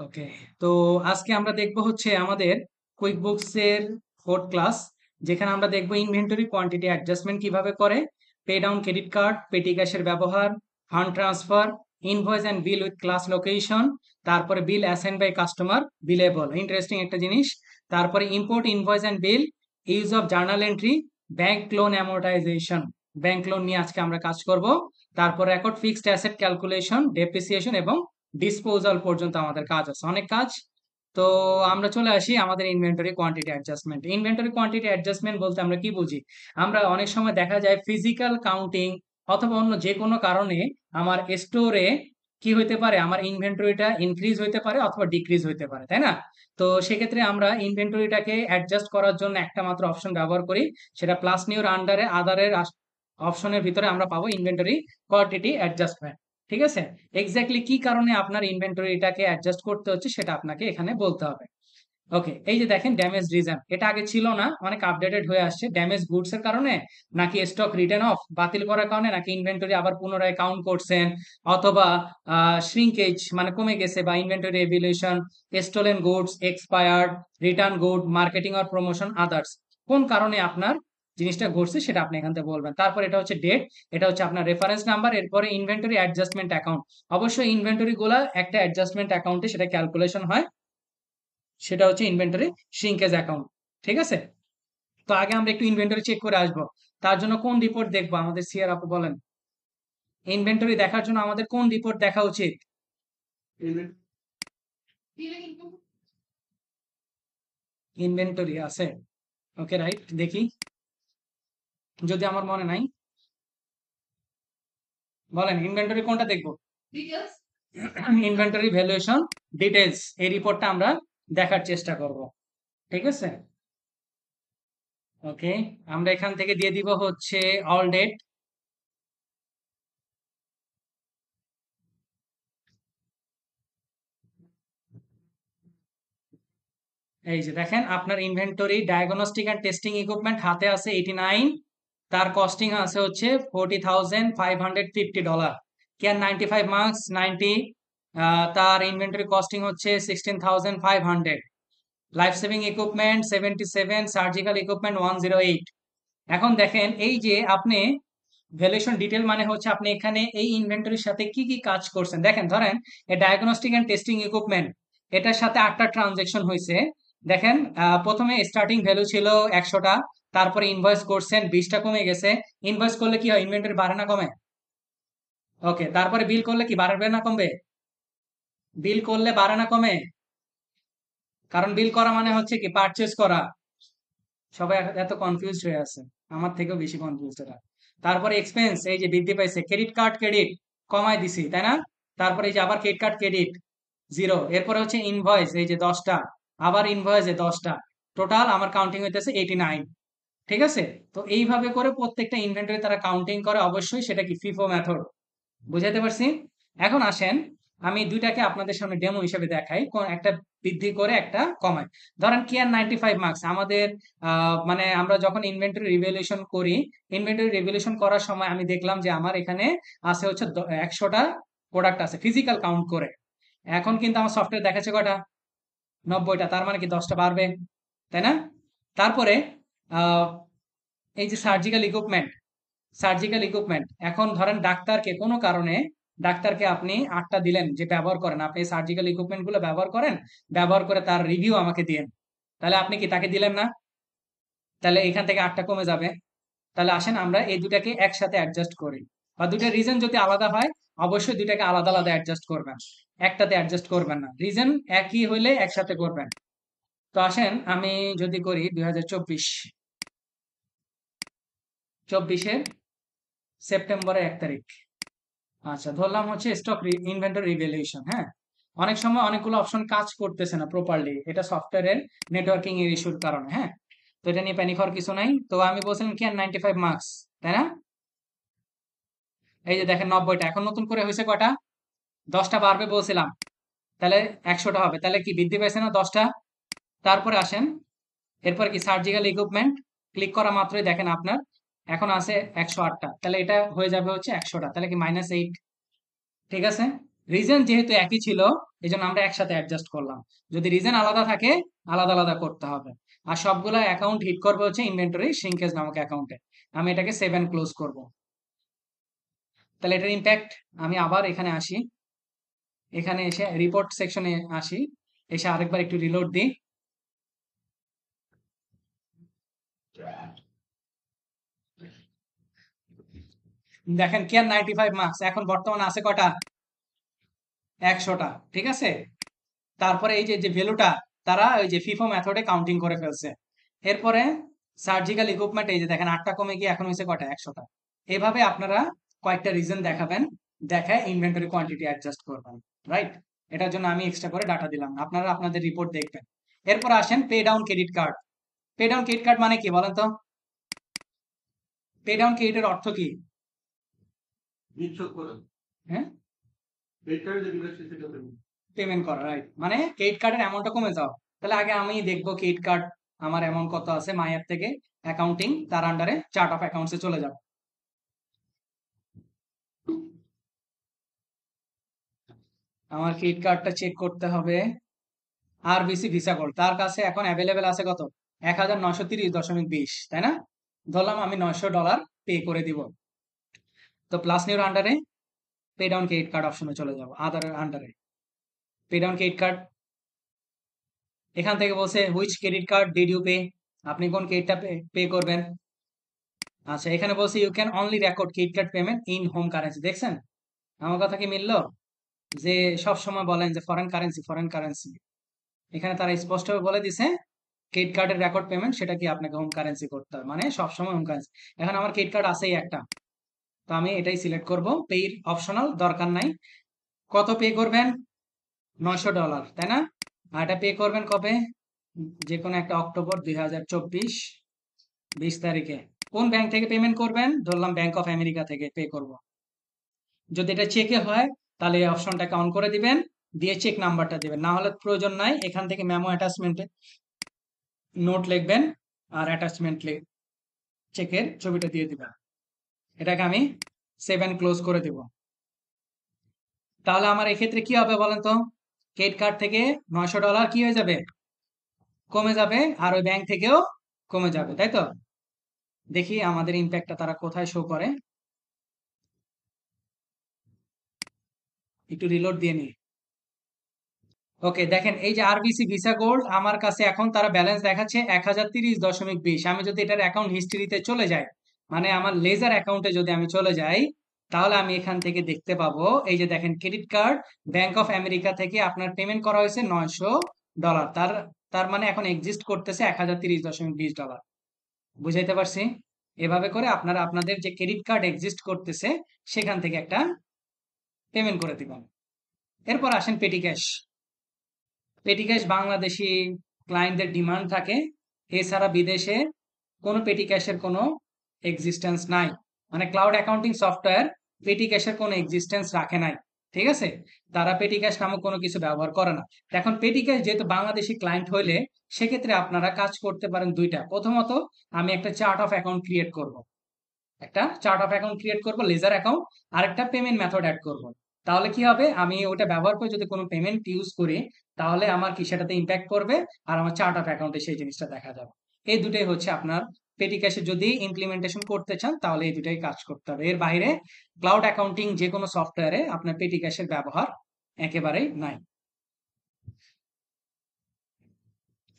ওকে। তো আজকে আমরা দেখব হচ্ছে আমাদের কুইক বুকস এর 4th ক্লাস, যেখানে আমরা দেখব ইনভেন্টরি কোয়ান্টিটি অ্যাডজাস্টমেন্ট কিভাবে করে, pay down credit card, petty ক্যাশের ব্যবহার, fund transfer, invoice and bill with class location, তারপরে bill assign by customer, billable interesting একটা জিনিস। তারপরে import invoice and bill, use of journal entry, bank loan amortization, bank loan নিয়ে আজকে আমরা কাজ করব। তারপর record fixed asset calculation, depreciation এবং ডিসপোজাল পর্যন্ত আমাদের কাজ আছে, অনেক কাজ। তো আমরা চলে আসি আমাদের inventory quantity adjustment. Inventory quantity adjustment বলতে আমরা কি বুঝি? আমরা অনেক সময় দেখা যায় ফিজিক্যাল কাউন্টিং অথবা অন্য যে কোনো কারণে আমার স্টোরে কি হইতে পারে, আমার ইনভেন্টরিটা ইনক্রিজ হইতে পারে অথবা ডিক্রিজ হইতে পারে, তাই না? তো সেক্ষেত্রে আমরা ইনভেন্টরিটাকে অ্যাডজাস্ট করার জন্য একটা মাত্র অপশন ব্যবহার করি, সেটা প্লাস নিউর আন্ডারে আদারের অপশনের ভিতরে আমরা পাবো ইনভেন্টরি কোয়ান্টিটি অ্যাডজাস্টমেন্ট। ঠিক আছে? এক্স্যাক্টলি কি কারণে আপনার ইনভেন্টরিটাকে অ্যাডজাস্ট করতে হচ্ছে সেটা আপনাকে এখানে বলতে হবে। ওকে, এই যে দেখেন ড্যামেজ রিজন, এটা আগে ছিল না, অনেক আপডেটেড হয়ে আসছে। ড্যামেজ গুডস এর কারণে, নাকি স্টক রিটার্ন অফ বাতিল করার কারণে, নাকি ইনভেন্টরি আবার পুনরায় কাউন্ট করছেন, অথবা শ্রিঙ্কেজ মানে কমে গেছে, বা ইনভেন্টরি এভিলেশন, stolen goods, expired, return good, marketing or promotion, others. কোন কারণে আপনার জিনিসটা ঘটছে সেটা আপনি এখান থেকে বলবেন। তারপর এটা হচ্ছে ডেট, এটা হচ্ছে আপনার রেফারেন্স নাম্বার, এরপরে ইনভেন্টরি অ্যাডজাস্টমেন্ট অ্যাকাউন্ট। অবশ্যই ইনভেন্টরি গুলা একটা অ্যাডজাস্টমেন্ট অ্যাকাউন্টে সেটা ক্যালকুলেশন হয়, সেটা হচ্ছে ইনভেন্টরি শ্রিঙ্কেজ অ্যাকাউন্ট। ঠিক আছে? তো আগে আমরা একটু ইনভেন্টরি চেক করে আসবো। তার জন্য কোন রিপোর্ট দেখবো আমাদের সিআর আপু বলেন? ইনভেন্টরি দেখার জন্য আমাদের কোন রিপোর্ট দেখা উচিত? ইনভেন্টরি আছে, ওকে রাইট, দেখি যদি আমার মনে নাই। বলেন ইনভেন্টরি কোনটা দেখবো? ইনভেন্টরি ভ্যালুয়েশন ডিটেলস, এই রিপোর্টটা আমরা দেখার চেষ্টা করব। ঠিক আছে? ওকে, আমরা এখান থেকে দিয়ে দিব হচ্ছে অল ডেট। এই যে দেখেন আপনার inventory diagnostic and testing equipment হাতে আছে 89, তার কস্টিং আছে হচ্ছে $40,550। কেয়ার 95 মার্কস 90, তার ইনভেন্টরি কস্টিং হচ্ছে 16,500। Life saving equipment 77, surgical equipment 108। এখন দেখেন এই যে আপনি ভ্যালুয়েশন ডিটেল মানে হচ্ছে আপনি এখানে এই ইনভেন্টরির সাথে কি কি কাজ করছেন। দেখেন ধরেন এই ডায়াগনস্টিক এন্ড টেস্টিং ইকুইপমেন্ট, এটার সাথে 8টা ট্রানজেকশন হয়েছে। দেখেন প্রথমে স্টার্টিং ভ্যালু ছিল 100টা, তারপরে ইনভয়েস করছেন 20টা, কমে গেছে। ইনভয়েস করলে কি হয়, ইনভেন্টরি বাড়ে না কমে? ওকে, তারপরে বিল করলে কি বাড়বে না কমবে? বিল করলে বাড়ে না কমে? কারণ বিল করা মানে হচ্ছে কি পারচেজ করা। সবাই এত কনফিউজড হয়ে আছে, আমার থেকেও বেশি কনফিউজড এরা। তারপরে এক্সপেন্স এই যে বৃদ্ধি পাইছে, ক্রেডিট কার্ড ক্রেডিট কমাই দিছি, তাই না? তারপরে এই যে আবার ক্রেডিট কার্ড ক্রেডিট 0, এরপরে হচ্ছে ইনভয়েস এই যে 10টা, আবার ইনভয়েসে 10টা, টোটাল আমার কাউন্টিং হইতেছে 89। ঠিক আছে? তো এইভাবে করে প্রত্যেকটা ইনভেন্টরি তারা কাউন্টিং করে, অবশ্যই সেটা কি ফিফো মেথড। বুঝাইতে পারছি? এখন আসেন আমি দুইটাকে আপনাদের সামনে ডেমো হিসেবে দেখাই, কোন একটা বৃদ্ধি করে একটা কমায়। ধরেন কেয়ার 95 মার্কস আমাদের, মানে আমরা যখন ইনভেন্টরি রিভ্যালুয়েশন করি, ইনভেন্টরি রিভ্যালুয়েশন করার সময় আমি দেখলাম যে আমার এখানে আছে হচ্ছে 100টা প্রোডাক্ট আছে ফিজিক্যাল কাউন্ট করে। এখন কিন্তু আমার সফটওয়্যার দেখাচ্ছে কয়টা? 90টা, তার মানে কি 10টা বাড়বে, তাই না? তারপরে আহ এই যে সার্জিক্যাল ইকুইপমেন্ট, সার্জিক্যাল ইকুইপমেন্ট এখন ধরেন ডাক্তারকে কোনো কারণে, ডাক্তারকে আপনি 8টা দিলেন যে ব্যবহার করেন, আপনি সার্জিক্যাল ইকুইপমেন্ট গুলো ব্যবহার করেন, ব্যবহার করে তার রিভিউ আমাকে দিয়েন, তাহলে আপনি কি তাকে দিলেন না? তাহলে এখান থেকে 8টা কমে যাবে। তাহলে আসেন আমরা এই দুটাকে একসাথে অ্যাডজাস্ট করি, বা দুটা রিজন যদি আলাদা হয় অবশ্যই দুটাকে আলাদা আলাদা অ্যাডজাস্ট করবেন, একটাতে অ্যাডজাস্ট করবেন না। রিজন একই হইলে একসাথে করবেন। তো আসেন আমি যদি করি 2024 সেপ্টেম্বরের 1 তারিখ। আচ্ছা, ধরলাম হচ্ছে স্টক ইনভেন্টরি রিভ্যালুয়েশন। হ্যাঁ, অনেক সময় অনেকগুলো অপশন কাজ করতেছে না প্রপারলি, এটা সফটওয়্যারের নেটওয়ার্কিং এর ইস্যুর কারণে। হ্যাঁ, তো এটা নিয়ে প্যানিক হওয়ার কিছু নাই। তো আমি বলছিলাম কি 95 মার্কস, তাই না? এই যে দেখেন 90টা, এখন নতুন করে হয়েছে কয়টা? 10টা বাড়বে বলছিলাম, তাহলে 100টা হবে, তাহলে কি বৃদ্ধি পাইছে না 10টা? তারপরে আসেন, এরপর কি সার্জিক্যাল ইকুইপমেন্ট, ক্লিক করা মাত্রই দেখেন আপনার এখন আছে 108টা, তাহলে এটা হয়ে যাবে হচ্ছে 100টা, তাহলে কি -8। ঠিক আছে? রিজন যেহেতু একই ছিল, এই জন্য আমরা একসাথে অ্যাডজাস্ট করলাম। যদি রিজন আলাদা থাকে, আলাদা আলাদা করতে হবে। আর সবগুলা অ্যাকাউন্ট হিট করবে হচ্ছে ইনভেন্টরি শ্রিঙ্কেজ নামক অ্যাকাউন্টে। আমি এটাকে 7 ক্লোজ করব। তাহলে এটার ইম্প্যাক্ট, আমি আবার এখানে আসি, এখানে এসে রিপোর্ট সেকশনে আসি, এসে আরেকবার একটু রিলোড দিই। দেখেন কেয়ার 95 মার্কস এখন বর্তমানে আছে কটা? 100টা, ঠিক আছে। তারপরে এই যে যে ভ্যালুটা তারা ওই যে ফিফো মেথডে কাউন্টিং করে ফেলছে। এরপরে সার্জিক্যাল ইকুইপমেন্ট এই যে দেখেন 8টা কমে গিয়ে এখন হয়েছে কটা? 100টা। এভাবে আপনারা কয়েকটা রিজন দেখাবেন, দেখায় ইনভেন্টরি কোয়ান্টিটি অ্যাডজাস্ট করবেন, রাইট? এটার জন্য আমি এক্সট্রা করে ডাটা দিলাম, আপনারা আপনাদের রিপোর্ট দেখবেন। এরপর আসেন pay down credit card. Pay down credit card মানে কি বলেন তো? পে ডাউন ক্রেডিটের অর্থ কি? হ্যাঁ, পেমেন্ট করা, রাইট। মানে ক্রেডিট কার্ডের অ্যামাউন্টটা কমে যাওয়া। তাহলে আগে আমি দেখবো ক্রেডিট কার্ড আমার অ্যামাউন্ট কত আছে, মাই অ্যাপ থেকে অ্যাকাউন্টিং, তার আন্ডারে চার্ট অফ অ্যাকাউন্টসে চলে যাব। আমার ক্রেডিট কার্ডটা চেক করতে হবে। আরবিসি ভিসা কোড তার কাছে এখন অ্যাভেলেবেল আছে কত? 1930.20, তাই না? ধরলাম আমি $900 পে করে দিব। তো প্লাস নিউর আন্ডারে পে ডাউন ক্রেডিট কার্ড অপশনে চলে যাব, আদার আন্ডারে পে ডাউন ক্রেডিট কার্ড। এখান থেকে বলছে which credit card did you pay, আপনি কোন ক্রেডিটটা পে করবেন। আচ্ছা, এখানে বলছে you can only record credit card payment in home currency. দেখছেন আমার কথা কি মিললো? যে সব সময় বলেন যে ফরেন কারেন্সি, ফরেন কারেন্সি, এখানে তারা স্পষ্টভাবে বলে দিছে ক্রেডিট কার্ডের রেকর্ড পেমেন্ট সেটা কি আপনাকে হোম কারেন্সি করতে হবে, মানে সবসময় হোম কারেন্সি। এখন আমার ক্রেডিট কার্ড আছেই একটা, তো আমি এটাই সিলেক্ট করব। পেইর অপশনাল দরকার নাই। কত পে করবেন? $900, তাই না? আর এটা পে করবেন কবে? যে কোনো একটা অক্টোবর 2024, 20 তারিখে। কোন ব্যাংক থেকে পেমেন্ট করবেন? ধরলাম ব্যাংক অফ আমেরিকা থেকে পে করব। যদি এটা চেকে হয় তাহলে এই অপশনটাকে অন করে দিবেন, দিয়ে চেক নাম্বারটা দিবেন। না হলে প্রয়োজন নাই, এখান থেকে মেমো অ্যাটাচমেন্টে নোট লিখবেন আর অ্যাটাচমেন্ট চেকের ছবিটা দিয়ে দিবেন। এটাকে আমি 7 ক্লোজ করে দিব। তাহলে আমার এক্ষেত্রে কি হবে বলেন তো? ক্রেডিট কার্ড থেকে $900 কি হয়ে যাবে? কমে যাবে, আর ওই ব্যাংক থেকেও কমে যাবে, তাই তো? দেখি আমাদের ইম্প্যাক্টটা তারা কোথায় শো করে, একটু রিলোড দিয়ে নিই। ওকে, দেখেন এই যে আরবিসি ভিসা গোল্ড আমার কাছে এখন তারা ব্যালেন্স দেখাচ্ছে 1030.20। আমি যদি এটার অ্যাকাউন্ট হিস্ট্রিতে চলে যাই, মানে আমার লেজার অ্যাকাউন্টে যদি আমি চলে যাই, তাহলে আমি এখান থেকে দেখতে পাবো এই যে দেখেন credit card bank of America থেকে আপনার পেমেন্ট করা হয়েছে $900। তার তার মানে এখন এক্সিস্ট করতেছে $1030.20। বুঝাইতে পারছি? এভাবে করে আপনারা আপনাদের যে ক্রেডিট কার্ড এক্সিস্ট করতেছে সেখান থেকে একটা পেমেন্ট করে দিবেন। এরপর আসেন পেটি ক্যাশ। পেটি ক্যাশ বাংলাদেশি ক্লায়েন্টদের ডিমান্ড থাকে, এছাড়া বিদেশে কোনো পেটি ক্যাশের কোনো এক্সিস্টেন্স নাই। মানে ক্লাউড অ্যাকাউন্টিং সফটওয়্যার পেটি ক্যাশের কোনো এক্সিস্টেন্স রাখে নাই, ঠিক আছে? তারা পেটি ক্যাশ নামক কোনো কিছু ব্যবহার করে না। এখন পেটি ক্যাশ যেহেতু বাংলাদেশি ক্লায়েন্ট হইলে সেক্ষেত্রে আপনারা কাজ করতে পারেন দুইটা। প্রথমত, আমি একটা চার্ট অফ অ্যাকাউন্ট ক্রিয়েট করব, একটা চার্ট অফ অ্যাকাউন্ট ক্রিয়েট করব, লেজার অ্যাকাউন্ট, আর একটা পেমেন্ট মেথড অ্যাড করব। তাহলে কি হবে, আমি ওটা ব্যবহার করে যদি কোনো পেমেন্ট ইউজ করি তাহলে আমার কি সেটাতে ইম্প্যাক্ট করবে, আর আমার চার্ট অফ অ্যাকাউন্টে সেই জিনিসটা দেখা যাবে। এই দুটাই হচ্ছে আপনার পেটি ক্যাশে যদি ইমপ্লিমেন্টেশন করতে চান তাহলে এই দুটাই কাজ করতে হবে। এর বাইরে ক্লাউড অ্যাকাউন্টিং যে কোনো সফটওয়্যারে আপনার পেটি ক্যাশের ব্যবহার একেবারেই নাই।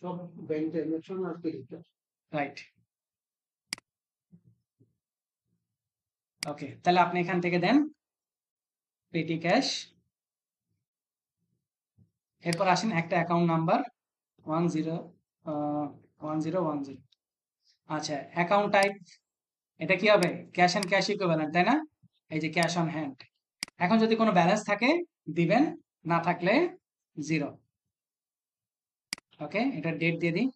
সব ব্যাংক ট্রানজাকশন আর পেটি ক্যাশ, রাইট। ওকে, তাহলে আপনি এখান থেকে দেন পেটি ক্যাশ। এরপর আসেন একটা অ্যাকাউন্ট নাম্বার 101010। আচ্ছা, অ্যাকাউন্ট টাইপ এটা কি হবে? ক্যাশ অ্যান্ড ক্যাশ ইকুইভ্যালেন্ট, তাই না? এই যে ক্যাশ অন হ্যান্ড। এখন যদি কোনো ব্যালেন্স থাকে দিবেন, না থাকলে 0। ওকে, এটা ডেট দিয়ে দিই।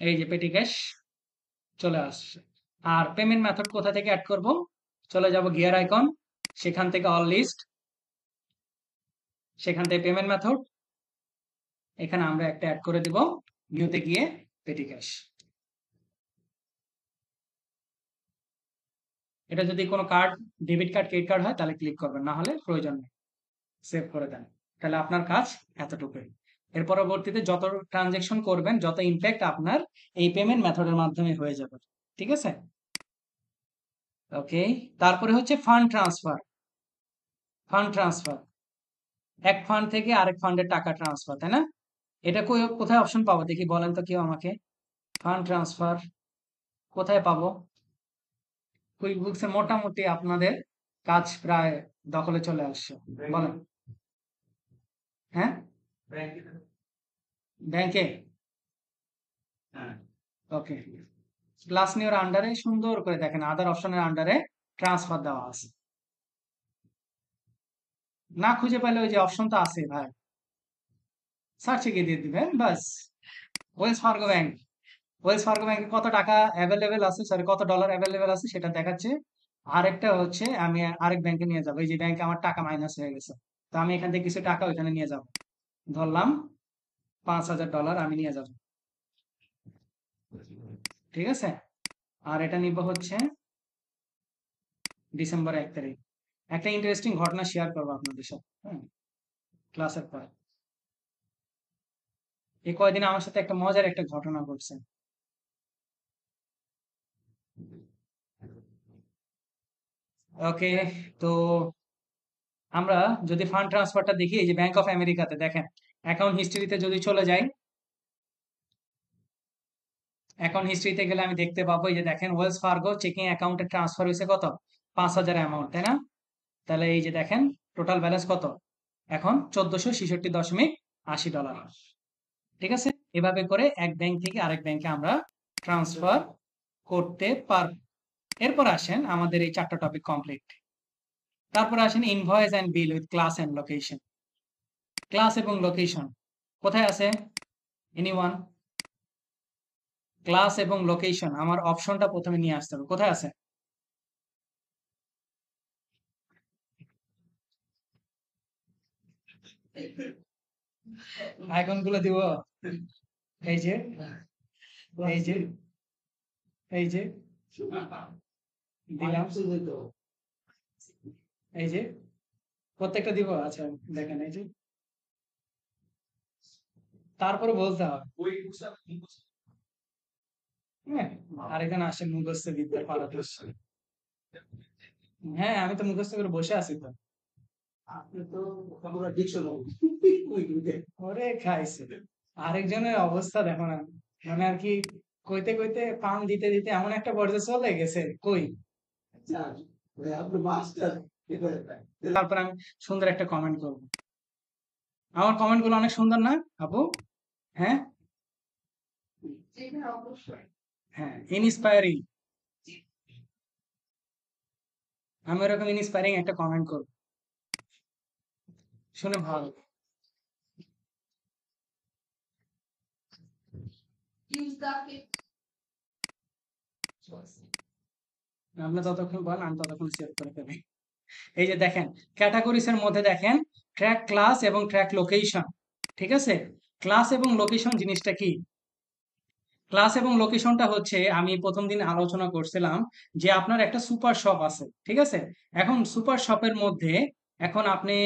এই যে পেটি ক্যাশ চলে আসছে। আর পেমেন্ট মেথড কোথা থেকে অ্যাড করব? চলে যাব গিয়ার আইকন, সেখান থেকে অল লিস্ট, সেখান থেকে পেমেন্ট মেথড, এখানে আমরা একটা অ্যাড করে দিব, নিউতে গিয়ে পেটি ক্যাশ। এটা যদি কোনো card, debit card, credit card হয় তাহলে ক্লিক করবেন, না হলে প্রয়োজন নেই, সেভ করে দেন। তাহলে আপনার কাজ এতটুকুই। এর পরবর্তীতে যত ট্রানজেকশন করবেন, যত ইম্প্যাক্ট আপনার এই পেমেন্ট মেথডের মাধ্যমে হয়ে যাবে। ঠিক আছে, ওকে। তারপরে হচ্ছে ফান্ড ট্রান্সফার। ফান্ড ট্রান্সফার, এক ফান্ড থেকে আরেক ফান্ডের টাকা ট্রান্সফার, তাই না? এটা কোথায় অপশন পাবো দেখি, বলেন তো কেউ আমাকে। ফান্ড ট্রান্সফার কোথায় পাবো? কুইক বুকসে মোটামুটি আপনাদের কাজ প্রায় দখলে চলে আসছে, বলেন। হ্যাঁ, ব্যাংকে, ওকে। ক্লাস নিউর আন্ডারে সুন্দর করে দেখেন, আদার অপশনের আন্ডারে ট্রান্সফার দেওয়া আছে। না খুঁজে পেলে ওই যে অপশন তো আছে ভাই, সার্চে গিয়ে দিয়ে দিবেন বাস। Wells Fargo bank, Wells Fargo ব্যাংকে কত টাকা অ্যাভেলেবেল আছে, সরি কত ডলার অ্যাভেলেবেল আছে সেটা দেখাচ্ছে। আরেকটা হচ্ছে আমি আরেক ব্যাংকে নিয়ে যাবো, এই যে ব্যাংকে আমার টাকা মাইনাস হয়ে গেছে, তো আমি এখান থেকে কিছু টাকা ওইখানে নিয়ে যাব। ধরলাম $5,000 আমি নিয়ে যাব, ঠিক আছে। আর এটা নিব হচ্ছে ডিসেম্বর 1 তারিখ। একটা ইন্টারেস্টিং ঘটনা শেয়ার করবো আপনাদের সাথে, হ্যাঁ, ক্লাসের পর। এই কয়দিন আমার সাথে একটা মজার একটা ঘটনা ঘটছে। ওকে, তো আমরা যদি ফান্ড ট্রান্সফারটা দেখি, এই যে ব্যাংক অফ আমেরিকাতে দেখেন, অ্যাকাউন্ট হিস্ট্রিতে যদি চলে যাই, অ্যাকাউন্ট হিস্ট্রিতে গেলে আমি দেখতে পাবো, এই যে দেখেন ওয়েলস ফার্গো চেকিং অ্যাকাউন্টে ট্রান্সফার হয়েছে কত, 5,000 অ্যামাউন্ট, তাই না? তাহলে এই যে দেখেন টোটাল ব্যালেন্স কত, এখন $1,466.80। ঠিক আছে, এভাবে করে এক ব্যাংক থেকে আরেক ব্যাংকে আমরা ট্রান্সফার করতে পারবো। এরপর আসেন আমাদের এই 4টা টপিক কমপ্লিট। তারপর আসেন invoice and bill with class and location. Class এবং লোকেশন কোথায় আছে, এনিওয়ান? ক্লাস এবং লোকেশন আমার অপশনটা প্রথমে নিয়ে আসতে হবে, কোথায় আছে? আইকন গুলো দিব, এই যে, এই যে, এই যে দিলাম, এই যে প্রত্যেকটা দিব। আচ্ছা দেখেন, এই যে, তারপরে বলতে হবে, হ্যাঁ। আর এখানে আসে মুখস্থ বিদ্যার পারদর্শী। হ্যাঁ, আমি তো মুখস্থ করে বসে আছি তো। ওরে খাইছে, আরেকজনের অবস্থা দেখো না, মানে আর কি, কইতে কইতে পান দিতে দিতে এমন একটা পর্যায়ে চলে গেছে, কই। তারপর আমি সুন্দর একটা কমেন্ট করব, আমার কমেন্ট গুলো অনেক সুন্দর না আপু? হ্যাঁ, হ্যাঁ, ইন্সপায়ারিং। আমি ওরকম ইন্সপায়ারিং একটা কমেন্ট করব, শুনে ভালো। আপনি ততক্ষণ বলেন, আমি ততক্ষণ সেভ করে ফেলি। এই যে দেখেন, ক্যাটাগরিজ এর মধ্যে দেখেন ট্র্যাক ক্লাস এবং ট্র্যাক লোকেশন। ঠিক আছে, ক্লাস এবং লোকেশন জিনিসটা কি? ক্লাস এবং লোকেশনটা হচ্ছে, আমি প্রথম দিন আলোচনা করছিলাম যে আপনার একটা সুপার শপ আছে, ঠিক আছে। এখন সুপার শপের মধ্যে, এখন আপনি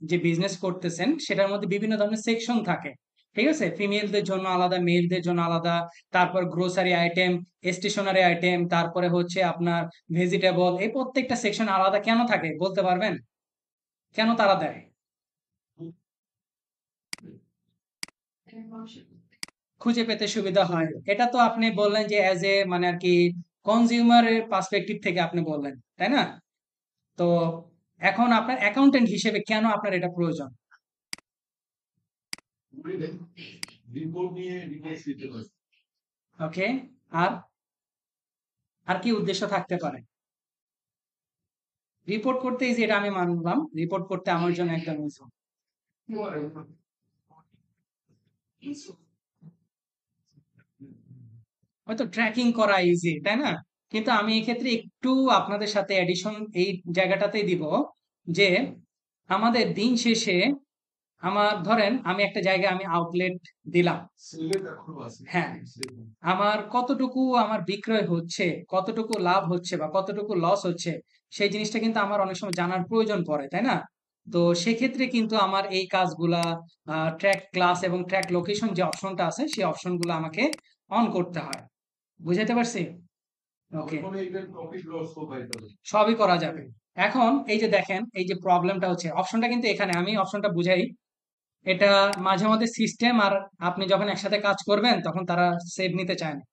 যে বিজনেস করতেছেন সেটার মধ্যে বিভিন্ন ধরনের সেকশন থাকে, ঠিক আছে। ফিমেলদের জন্য আলাদা, মেলদের জন্য আলাদা, তারপর গ্রোসারি আইটেম, স্টেশনারি আইটেম, তারপরে হচ্ছে আপনার ভেজিটেবল, এই প্রত্যেকটা সেকশন আলাদা কেন থাকে বলতে পারবেন? কেন তারা দেয়? খুঁজে পেতে সুবিধা হয়, এটা তো আপনি বললেন যে অ্যাজ এ মানে আর কি কনজিউমারের পার্সপেক্টিভ থেকে আপনি বললেন, তাই না? তো এখন আপনার অ্যাকাউন্টেন্ট হিসেবে কেন আপনার এটা প্রয়োজন? ওকে, আর আর কি উদ্দেশ্য থাকতে পারে? রিপোর্ট করতে, এই যে এটা আমি মানলাম, রিপোর্ট করতে আমার জন্য একদম ইজি। হয়তো ট্র্যাকিং করা ইজি, তাই না? কিন্তু আমি এক্ষেত্রে একটু আপনাদের সাথে এডিশন এই জায়গাটাতেই দিব, যে আমাদের দিন শেষে আমার ধরেন আমি একটা জায়গায় আমি আউটলেট দিলাম, হ্যাঁ, আমার কতটুকু আমার বিক্রয় হচ্ছে, কতটুকু লাভ হচ্ছে বা কতটুকু লস হচ্ছে, সেই জিনিসটা কিন্তু আমার অনেক সময় জানার প্রয়োজন পড়ে, তাই না? তো সেক্ষেত্রে কিন্তু আমার এই কাজগুলা, ট্র্যাক ক্লাস এবং ট্র্যাক লোকেশন যে অপশনটা আছে সেই অপশনগুলো আমাকে অন করতে হয়। বুঝাতে পারছি? ওকে, সবই করা যাবে। এখন এই যে দেখেন, এই যে প্রবলেমটা হচ্ছে, অপশনটা কিন্তু এখানে, আমি অপশনটা বুঝাই। এটা মাঝে মধ্যে সিস্টেম আর আপনি যখন একসাথে কাজ করবেন তখন তারা সেভ নিতে চায় না,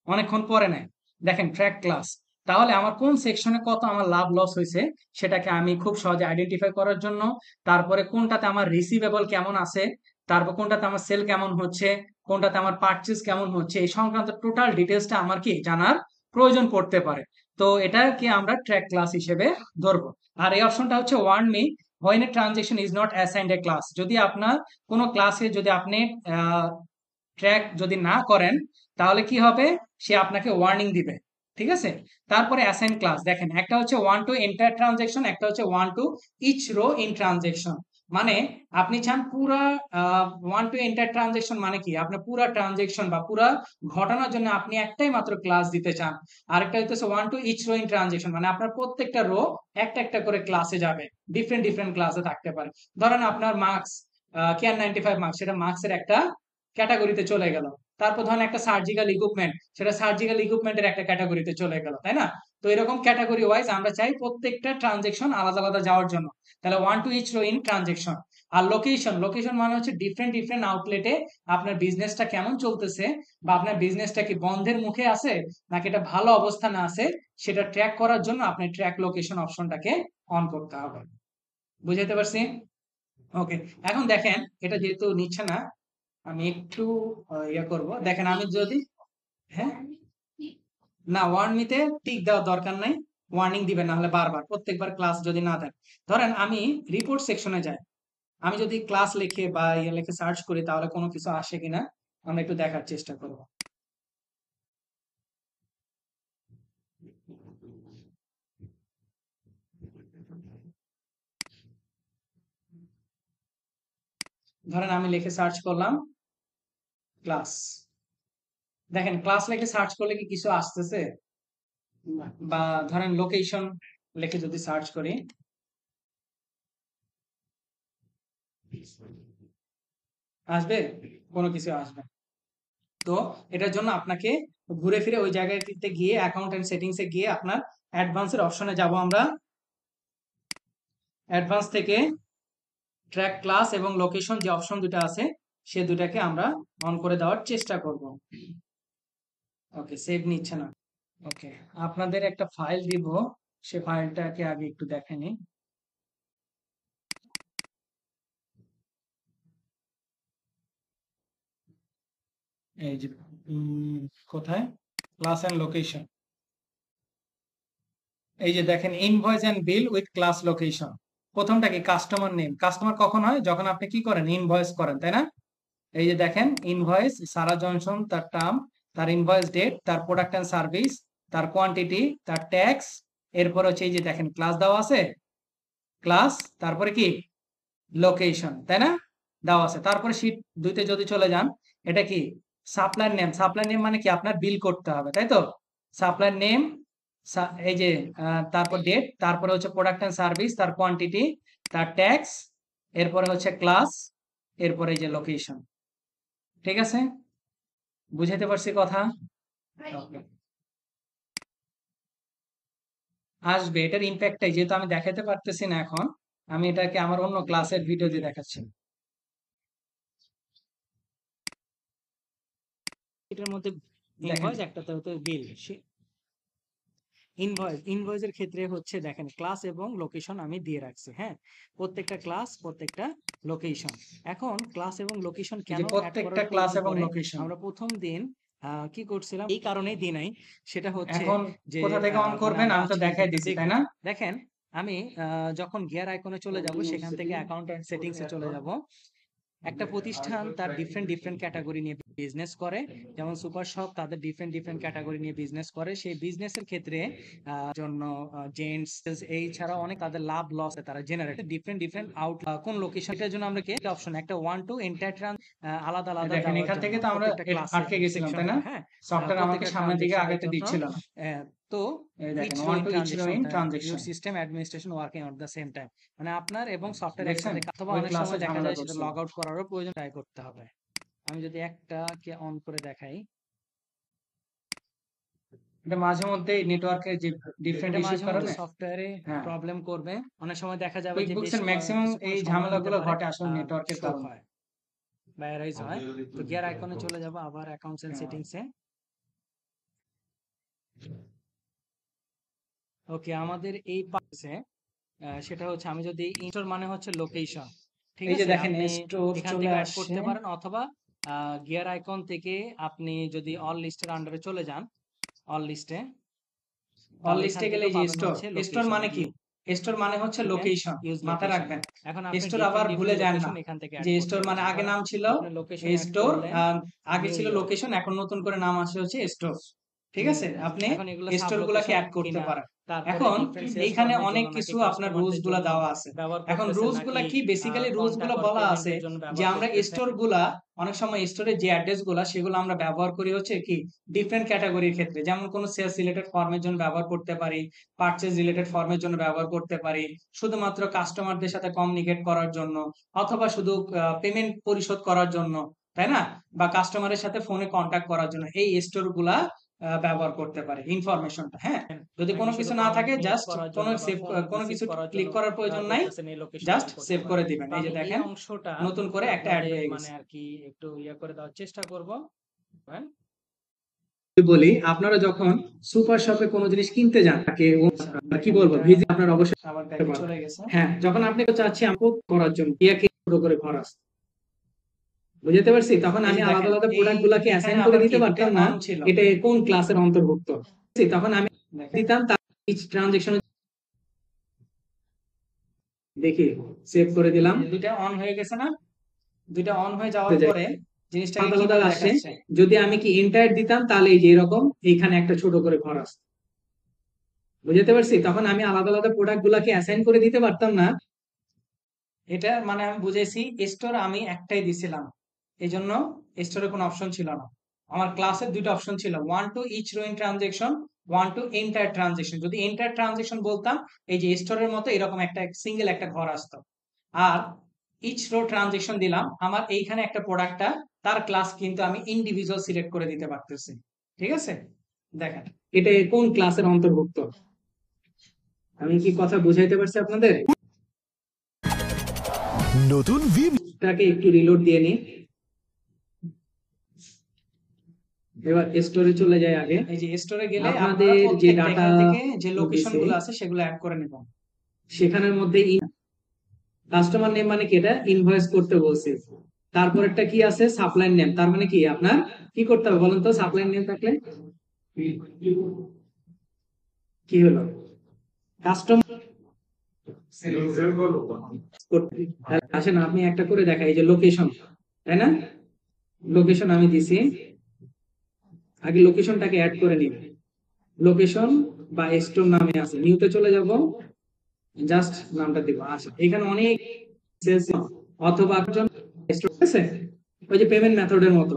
অনেকক্ষণ পরে নেয়। দেখেন ট্র্যাক ক্লাস, তাহলে আমার কোন সেকশনে কত আমার লাভ লস হয়েছে সেটাকে আমি খুব সহজে আইডেন্টিফাই করার জন্য, তারপরে কোনটাতে আমার রিসিভেবল কেমন আছে, তারপর কোনটাতে আমার সেল কেমন হচ্ছে, কোনটাতে আমার পারচেজ কেমন হচ্ছে, এই সংক্রান্ত টোটাল ডিটেলসটা আমার কি জানার প্রয়োজন পড়তে পারে। তো এটাকে আমরা ট্র্যাক ক্লাস হিসেবে ধরবো। আর এই অপশনটা হচ্ছে warn me when a transaction is not assigned a class, যদি আপনার কোনো ক্লাসে যদি আপনি ট্র্যাক যদি না করেন তাহলে কি হবে, সে আপনাকে ওয়ার্নিং দিবে। ঠিক আছে, তারপরে অ্যাসাইন ক্লাস দেখেন, একটা হচ্ছে ওয়ান টু এন্টার ট্রানজেকশন, একটা হচ্ছে one to each row in transaction. মানে আপনি চান পুরা ওয়ান টু এন্টার ট্রানজেকশন, মানে কি আপনি পুরা ট্রানজেকশন বা পুরা ঘটনার জন্য আপনি একটাই মাত্র ক্লাস দিতে চান। আরেকটা হচ্ছে one to each row in transaction, মানে আপনার প্রত্যেকটা রো একটা একটা করে ক্লাসে যাবে, ডিফারেন্ট ডিফারেন্ট ক্লাসে থাকতে পারে। ধরেন আপনার মার্কস কেয়ার 95 মার্কস, সেটা মার্কসের একটা ক্যাটাগরিতে চলে গেল। তারপর ধরেন একটা সার্জিক্যাল ইকুইপমেন্ট, সেটা সার্জিক্যাল ইকুইপমেন্টের একটা ক্যাটাগরিতে চলে গেল, তাই না? তো এরকম ক্যাটাগরি ওয়াইজ আমরা চাই প্রত্যেকটা ট্রানজেকশন আলাদা আলাদা যাওয়ার জন্য। তাহলে one to each row in transaction. আর লোকেশন, লোকেশন মানে হচ্ছে ডিফারেন্ট ডিফারেন্ট আউটলেটে আপনার বিজনেসটা কেমন চলতেছে, বা আপনার বিজনেসটা কি বন্ধের মুখে আছে নাকি এটা ভালো অবস্থানে আছে, সেটা ট্র্যাক করার জন্য আপনার ট্র্যাক লোকেশন অপশনটাকে অন করতে হবে। বুঝাইতে পারছি? ওকে, এখন দেখেন এটা যেহেতু নিচ্ছে না, আমি একটু ইয়ে করব। দেখেন আমি যদি, হ্যাঁ, না ওয়ার্নিতে টিক দেওয়ার দরকার নাই, ওয়ার্নিং দিবেন না হলে বারবার প্রত্যেকবার ক্লাস যদি না দেন। ধরেন আমি রিপোর্ট সেকশনে যাই, আমি যদি ক্লাস লিখে বা ইয়ে লিখে সার্চ করি তাহলে কোনো কিছু আসে কিনা আমরা একটু দেখার চেষ্টা করব। ধরেন আমি লিখে সার্চ করলাম ক্লাস, দেখেন ক্লাস লিখে সার্চ করলে কি কিছু আসতেছে? বা ধরেন লোকেশন লিখে যদি সার্চ করি, আসবে? কোনো কিছু আসবে না। তো এটার জন্য আপনাকে ঘুরে ফিরে ওই জায়গাটিতে গিয়ে অ্যাকাউন্ট এন্ড সেটিংসে গিয়ে আপনার অ্যাডভান্সের অপশনে যাব আমরা। অ্যাডভান্স থেকে ট্র্যাক ক্লাস এবং লোকেশন যে অপশন দুটো আছে সে দুটাকে আমরা অন করে দেওয়ার চেষ্টা করব। ওকে, সেভ নিচ্ছে না। ওকে, আপনাদের একটা ফাইল দিব, সে ফাইলটাকে আগে একটু দেখে নিই। এই যে কোথায় ক্লাস এন্ড লোকেশন, এই যে দেখেন invoice and bill with class location. প্রথমটা কি কাস্টমার নেম, কাস্টমার কখন হয় যখন আপনি কি করেন ইনভয়েস করেন, তাই না? এই যে দেখেন ইনভয়েস সারা জনসন, তার টার্ম, তার ইনভয়েস ডেট, তার প্রোডাক্ট এন্ড সার্ভিস, তার কোয়ান্টিটি, তার ট্যাক্স, এরপর হচ্ছে এই যে দেখেন ক্লাস দেওয়া আছে, ক্লাস, তারপরে কি লোকেশন, তাই না? দেওয়া আছে। তারপরে শীট 2 তে যদি চলে যান, এটা কি সাপ্লায়ার নেম, সাপ্লায়ার নেম মানে কি আপনার বিল করতে হবে, তাই তো? সাপ্লায়ার নেম, এই যে তারপর ডেট, তারপরে হচ্ছে প্রোডাক্ট এন্ড সার্ভিস, তার কোয়ান্টিটি, তার ট্যাক্স, এরপরে হচ্ছে ক্লাস, এরপরে এই যে লোকেশন। ঠিক আছে, বুঝাইতে পারছি কথা? ওকে, আসবে এটার ইম্প্যাক্টটাই, যেহেতু আমি দেখাতে পারতেছি না এখন, আমি এটাকে আমার অন্য ক্লাসের ভিডিও দিয়ে দেখাচ্ছি। এটার মধ্যে ইনভয়েস, একটাতে হচ্ছে বিল। ইনভয়েসের ক্ষেত্রে হচ্ছে দেখেন ক্লাস এবং লোকেশন আমি দিয়ে রাখছি, হ্যাঁ, প্রত্যেকটা ক্লাস প্রত্যেকটা লোকেশন। এখন ক্লাস এবং লোকেশন কেন প্রত্যেকটা ক্লাস এবং লোকেশন আমরা প্রথম দিন কি করছিলাম, এই কারণেই দিই নাই, সেটা হচ্ছে এখন যে কোথা থেকে অন করবেন আমি তো দেখাই দিছি, তাই না? দেখেন আমি যখন গিয়ার আইকনে চলে যাব, সেখান থেকে অ্যাকাউন্ট এন্ড সেটিংসে চলে যাব। একটা প্রতিষ্ঠান তার ডিফারেন্ট ক্যাটাগরি নিয়ে বিজনেস করে, যেমন সুপার শপ তাদের ডিফারেন্ট ক্যাটাগরি নিয়ে বিজনেস করে। সেই বিজনেসের ক্ষেত্রে জন্য জেন্টস এই ছাড়া অনেক তাদের লাভ লস তারা জেনারেট ডিফারেন্ট আউট কোন লোকেশন, এটার জন্য আমরা কি একটা অপশন একটা 1 টু এন্টার আলাদা আলাদা দেখেন দেওয়ার এখান জন্য থেকে তো আমরা প্রত্যেকটা ক্লাসে আটকে গেছিলাম, সেকশন তাই না? করে। হ্যাঁ, সফটওয়্যার আমাকে প্রত্যেকটা সামনের দিকে ট্রানজেকশনের আগাতে জন্য দিচ্ছিল না। তো এই ইচ দেখেন row 1 in to each row transaction in your transaction. System administration working at the same time, মানে আপনার এবং সফটওয়্যার দেখছেন একসাথে অথবা ওই অনেক ক্লাসে সময় দেখা ঝামেলা যায় সেটা করছিল। লগ আউট করারও প্রয়োজন ট্রাই করতে হবে। আমি যদি একটাকে অন করে দেখাই, এটা মাঝে মধ্যে নেটওয়ার্কের যে ডিফারেন্ট এটা ইস্যুর মাঝে মধ্যে কারণে। সফটওয়্যারে হ্যাঁ, প্রবলেম করবে। অনেক সময় দেখা যাবে যে কুইকবুকস বেশ এর ম্যাক্সিমাম কিছুক্ষণ এই সময় নিতে ঝামেলাগুলো পারে ঘটে আসলে নেটওয়ার্কের শো কারণে। হয় বা এরাইজ হয়। তো গিয়ার আইকনে চলে যাব আবার অ্যাকাউন্টস এন্ড সেটিংসে। ওকে, আমাদের এই পাশে সেটা হচ্ছে আমি যদি ইনস্টল মানে হচ্ছে লোকেশন, ঠিক এই যে আছে? দেখেন আপনি স্টোর এখান চলে থেকে অ্যাড আসছে। করতে পারেন অথবা গিয়ার আইকন থেকে আপনি যদি অল লিস্টের আন্ডারে চলে যান, অল লিস্টে, অল তাহলে এখান লিস্টে গেলে থেকেও এই যে পাবেন স্টোর, হচ্ছে স্টোর লোকেশন মানে কি? স্টোর মানে হচ্ছে লোকেশন, ইউজ মাথায় লোকেশন। রাখবেন। এখন আপনি স্টোর আবার ভুলে ডিফারেন্ট যান না লোকেশন এখান থেকে যে অ্যাড করতে স্টোর মানে পারেন। আগে ধরেন নাম ছিল আপনি লোকেশন অ্যাড স্টোর, করলেন আগে নিউ ছিল ইয়র্ক, লোকেশন, এখন নতুন করে নাম আসে হচ্ছে স্টোর। ঠিক আছে, আপনি এখন এগুলো সাব স্টোর গুলাকে লোকেশন অ্যাড করতে কিনা, পারেন। তারপরে এখন ডিফারেন্ট সেলস এইখানে ফর্মের অনেক জন্য নাকি কিছু আপনার রুলস কাস্টমারদের গুলা জন্য দেওয়া আছে। ব্যবহার এখন করতেছেন, রুলস গুলা নাকি কি, বেসিক্যালি রুলস গুলা কন্টাক্ট অর বলা আছে পেমেন্টের জন্য যে ব্যবহার আমরা করতেছেন। স্টোর গুলা অনেক সময় স্টোরের যে অ্যাড্রেস গুলা সেগুলো আমরা ব্যবহার করি হচ্ছে কি ডিফারেন্ট ক্যাটাগরির ক্ষেত্রে, যেমন কোন সেলস রিলেটেড ফর্মের জন্য ব্যবহার করতে পারি, পারচেজ রিলেটেড ফর্মের জন্য ব্যবহার করতে পারি, শুধুমাত্র কাস্টমারদের সাথে কমিউনিকেট করার জন্য, অথবা শুধু পেমেন্ট পরিশোধ করার জন্য, তাই না? বা কাস্টমারের সাথে ফোনে কন্ট্যাক্ট করার জন্য এই স্টোর গুলা ব্যবহার করতে পারে ইনফরমেশনটা। হ্যাঁ, যদি নাকি কোনো শুধু কিছু না থাকে কমিউনিকেট জাস্ট করার কোনো জন্য বা সেভ, ফোন কোনো রিসিভ কিছু করার জন্য ক্লিক করার প্রয়োজন ব্যবহার নাই, করতেছেন, এই লোকেশন জাস্ট অ্যাড করতে সেভ পারেন। করে দিবেন। তো এই যে আমি এই দেখেন অংশটা নতুন করে একটু একটা অ্যাড আপনাদের হয়ে মানে গেছে। আর কি একটু করে দেওয়ার চেষ্টা করব। হ্যাঁ, বলি, আপনারা যখন সুপার শপে কোনো জিনিস কিনতে যান তাকে আচ্ছা, কি দেখেন বলবো, এটা ভিজিট আপনার অবশ্যই আবার করতে ব্যাকে পারেন। চলে গেছে। হ্যাঁ, যখন আপনি চাচ্ছি আমপো করার জন্য ইয়াকে ছোট করে খরচ, বুঝতে পারছি, তখন এই আমি যে আলাদা দেখেন আলাদা এই প্রোডাক্ট গুলাকে এখানে অ্যাসাইন করে আবার কি দিতে দুইটা পারতাম না অন ছিল, এটা কোন ক্লাসের অন্তর্ভুক্ত, তখন আমি দেখেন দিতাম তার ইচ ট্রানজেকশন দেখি সেভ করে দিলাম। এই যে দুইটা অন হয়ে গেছে না? দুইটা অন হয়ে যাওয়ার হয়ে যায়, পরে জিনিসটাকে আলাদা আলাদা কিভাবে আসছে। দেখাচ্ছে, যদি আমি কি এন্টার দিতাম তাহলে এই যে এরকম এইখানে একটা ছোট করে ঘর আসতো, বুঝতে পারছি, তখন আমি আলাদা আলাদা প্রোডাক্ট গুলাকে অ্যাসাইন করে দিতে পারতাম না। এটা মানে আমি বুঝেছি স্টোর আমি একটাই দিছিলাম, এই জন্য স্টোরে কোনো অপশন ছিল না। আমার ক্লাসের দুইটা অপশন ছিল, 1 to each row in transaction, 1 to entire transaction. যদি এন্টায়ার ট্রানজেকশন বলতাম এই যে স্টোরের মতো এরকম একটা সিঙ্গেল একটা ঘর আসতো। আর ইচ রো ট্রানজেকশন দিলাম, আমার এইখানে একটা প্রোডাক্টটা তার ক্লাস কিন্তু আমি ইন্ডিভিজুয়াল সিলেক্ট করে দিতে পারতেছি। ঠিক আছে, দেখেন এটা কোন ক্লাসের অন্তর্ভুক্ত, আমি কি কথা বুঝাইতে পারছি আপনাদের? নতুন তাকে একটু রিলোড দিয়ে নি, এবার স্টোরে চলে যায়। আগে এই যে স্টোরে গেলে আপনারা আপনাদের যে প্রত্যেকটা ডাটা এখান থেকে যে লোকেশন দিছে গুলো আছে সেগুলো অ্যাড করে নেবেন। সেখানের মধ্যে কাস্টমার নেম মানে কি, এটা ইনভয়েস করতে বলছে। তারপরেরটা কি আছে, সাপ্লাই নেম, তার মানে কি আপনার কি করতে হবে বলেন তো, সাপ্লাই নেম থাকলে কি হলো, কাস্টমার আসেন আপনি একটা করে দেখাই, এই যে লোকেশন, তাই না? লোকেশন আমি দিছি, আগে লোকেশনটাকে অ্যাড করে নিব। লোকেশন বা স্টোর নামে আছে, নিউতে চলে যাব, জাস্ট নামটা দিব। আচ্ছা, এখানে অনেক সেলস অথবা একজন স্টোর আছে, ওই যে পেমেন্ট মেথডের মতো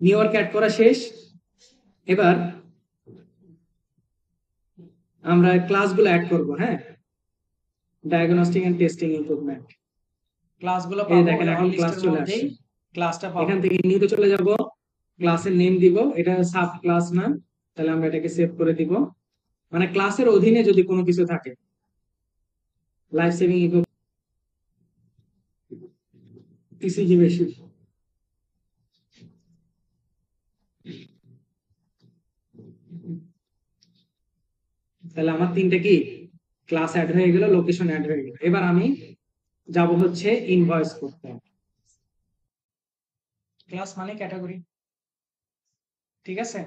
নিউ ইয়র্ক অ্যাড করা শেষ। এবার আমরা ক্লাসগুলো অ্যাড করব। হ্যাঁ, ডায়াগনস্টিক এন্ড টেস্টিং ইমপ্রুভমেন্ট ক্লাসগুলো এই পাবো দেখেন ওই অন এখন ক্লাস লিস্টের চলে মধ্যেই আসছে। ক্লাসটা পাবো। এখান থেকে নিউতে চলে যাব, ক্লাসের নেম দিব, এটা সাব ক্লাস না, তাহলে আমরা এটাকে সেভ করে দিব। মানে ক্লাসের অধীনে যদি কোনো কিছু থাকে, লাইফ সেভিং ইকো টিসিজি বেশি, তাহলে আমার তিনটে কি ক্লাস অ্যাড হয়ে গেল, লোকেশন অ্যাড হয়ে গেল। এবার আমি যাব হচ্ছে ইনভয়েস করতে। ক্লাস মানে ক্যাটাগরি, ঠিক আছে,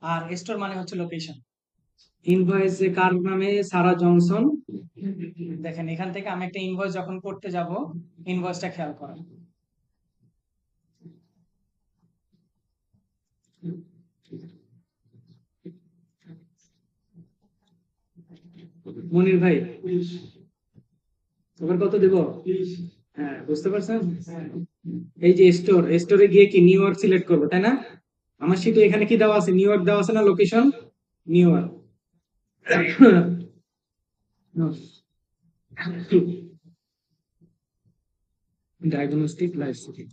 আর স্টোর মানে হচ্ছে লোকেশন। ইনভয়েসে কার নামে? সারা জনসন। দেখেন এখান থেকে আমি একটা ইনভয়েস যখন করতে যাব, ইনভয়েসটা খেয়াল করেন। মনির ভাই, এবার কত দেব? হ্যাঁ, বুঝতে পারছেন? এই যে স্টোরে গিয়ে কি নিউ ইয়র্ক সিলেক্ট করবো, তাই না? আমার শিটে এখানে কি দেওয়া আছে? নিউ ইয়র্ক দেওয়া আছে না? Location New York. Diagnostic life city.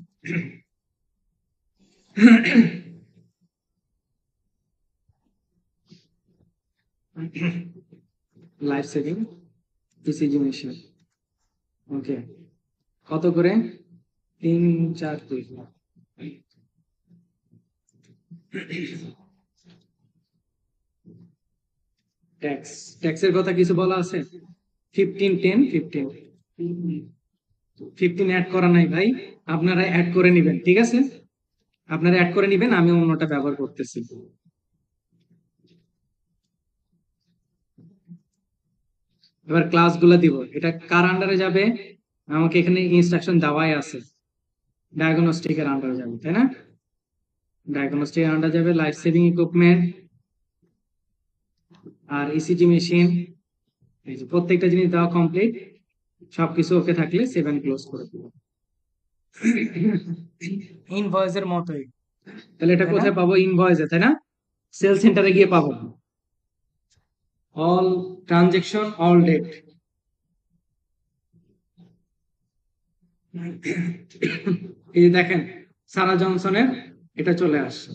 Life saving E C G machine. Okay, কত করে? 342। ট্যাক্সের কথা কিছু বলা আছে? 15 10 15 15 অ্যাড করা নাই ভাই, আপনারা অ্যাড করে নেবেন, ঠিক আছে? আপনারা অ্যাড করে নেবেন, আমি অন্যটা ব্যবহার করতেছি। এবার ক্লাসগুলো দিব, এটা কার আন্ডারে যাবে? আমাকে এখানে ইনস্ট্রাকশন দেওয়াই আছে, ডায়াগনস্টিকের আন্ডারে যাবে, তাই না? ডায়াগনস্টিকের আন্ডারে যাবে লাইফ সেভিং ইকুইপমেন্ট আর ইসিজি মেশিন। এই যে প্রত্যেকটা জিনিস দেওয়া কমপ্লিট, সবকিছু ওকে থাকলে 7 ক্লোজ করে দেবো। ইনভয়েসের মতোই, তাহলে এটা তাই না? কোথায় পাবো? ইনভয়েসে, তাই না? সেল সেন্টারে গিয়ে পাবো। All transaction, all date. এই যে দেখেন সারা জনসনের এটা চলে আসছে।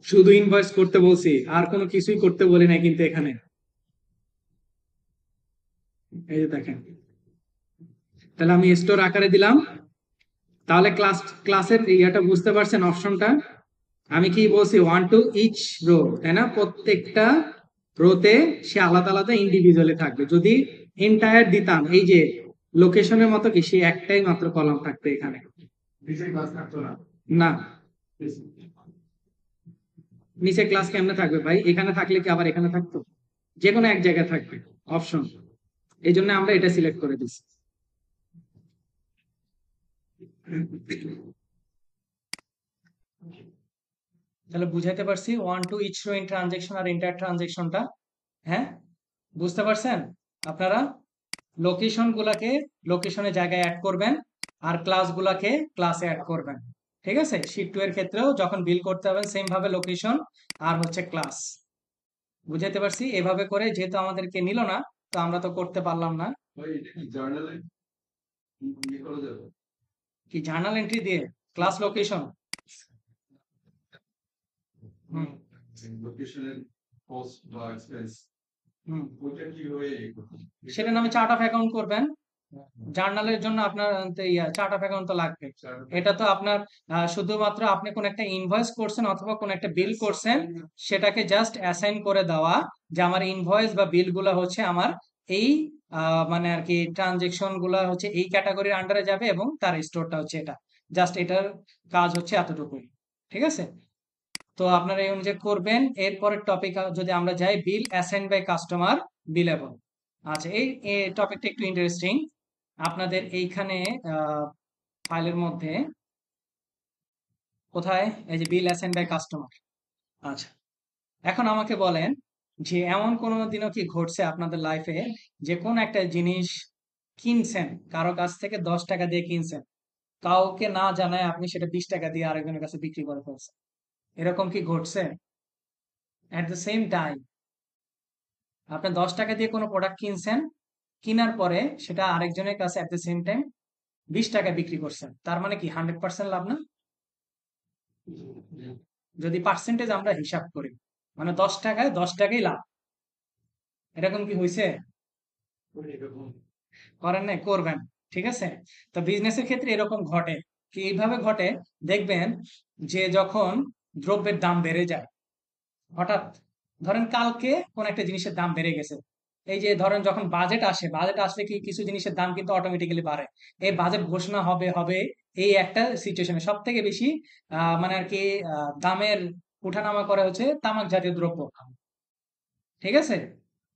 শুধু ইনভয়েস করতে বলছি, আর কোনো কিছুই করতে বলি নাই কিন্তু এখানে। এই যে দেখেন, তাহলে আমি স্টোর আকারে দিলাম। তাহলে ক্লাসের ইয়াটা বুঝতে পারছেন? অপশনটা আমি কি বলছি? 1 টু ইচ রো, তাই না? প্রত্যেকটা রোতে সে আলাদা আলাদা ইন্ডিভিজুয়ালি থাকবে। যদি এন্টায়ার দিতাম, এই যে লোকেশনের মতো কি, সে একটাই মাত্র কলাম থাকবে এখানে, না? নিচে ক্লাস কেমনে থাকবে ভাই? এখানে থাকলে কি আবার এখানে থাকতো? যে কোনো এক জায়গায় থাকবে অপশন। এই জন্য আমরা এটা সিলেক্ট করে দিচ্ছি। তাহলে বুঝাইতে পারছি 1 to each row in transaction আর ইন্টার ট্রানজেকশনটা। হ্যাঁ, বুঝতে পারছেন আপনারা? লোকেশন গুলাকে লোকেশনের জায়গায় অ্যাড করবেন, আর ক্লাস গুলাকে ক্লাসে অ্যাড করবেন। ঠিক আছে? শিট 2 এর ক্ষেত্রেও যখন বিল করতে হবেন সেম ভাবে লোকেশন আর হচ্ছে ক্লাস। বুঝাইতে পারছি? এভাবে করে যেহেতু আমাদেরকে নিল না, তো আমরা তো করতে পারলাম না। কি জার্নাল এন্ট্রি দিয়ে ক্লাস লোকেশন? হুম হুম, সেটার নামে চার্ট অফ অ্যাকাউন্ট করবেন। জার্নালের জন্য আপনার চার্ট অফ অ্যাকাউন্ট তো লাগবে। এটা তো আপনার শুধুমাত্র আপনি কোন একটা ইনভয়েস করছেন অথবা কোন একটা বিল করছেন, সেটাকে জাস্ট অ্যাসাইন করে দেওয়া যে আমার ইনভয়েস বা বিল গুলা হচ্ছে আমার এই মানে আর কি ট্রানজেকশন গুলা হচ্ছে এই ক্যাটাগরির আন্ডারে যাবে এবং তার স্টোরটা হচ্ছে এটা। জাস্ট এটার কাজ হচ্ছে এতটুকুই। ঠিক আছে? তো আপনারা এই অনুযায়ী করবেন। এরপরের টপিক যদি আমরা যাই, বিল অ্যাসাইন বাই কাস্টমার বিলেবল। আচ্ছা, এই টপিকটা একটু ইন্টারেস্টিং। আপনাদের এইখানে ফাইলের মধ্যে কোথায় এই যে বিল অ্যাসাইন বাই কাস্টমার। আচ্ছা, এখন আমাকে বলেন যে এমন কোনো দিনও কি ঘটছে আপনাদের লাইফে যে কোন একটা জিনিস কিনছেন, কারো কাছ থেকে 10 টাকা দিয়ে কিনছেন, কাউকে না জানায় আপনি সেটা 20 টাকা দিয়ে আরেকজনের কাছে বিক্রি করে ফেলছেন? এরকম কি ঘটছে? অ্যাট দ্য সেম টাইম আপনি 10 টাকা দিয়ে কোনো প্রোডাক্ট কিনছেন, কিনার পরে সেটা আরেকজনের কাছে অ্যাট দ্য সেম টাইম 20 টাকা বিক্রি করছেন, তার মানে কি 100% লাভ না? যদি পার্সেন্টেজ আমরা হিসাব করি, মানে 10 টাকায় 10 টাকাই লাভ। এরকম কি হয়েছে? করেন নাই? করবেন। ঠিক আছে? তো বিজনেসের ক্ষেত্রে এরকম ঘটে। কি এইভাবে ঘটে, দেখবেন যে যখন দ্রব্যের দাম বেড়ে যায় হঠাৎ, ধরেন কালকে কোন একটা জিনিসের দাম বেড়ে গেছে, এই যে ধরেন যখন বাজেট আসে, বাজেট আসলে কি কিছু জিনিসের দাম কিন্তু অটোমেটিক্যালি বাড়ে। এই বাজেট ঘোষণা হবে হবে এই একটা সিচুয়েশনে সব থেকে বেশি মানে আর কি দামের উঠানামা করে হচ্ছে তামাক জাতীয় দ্রব্য, ঠিক আছে?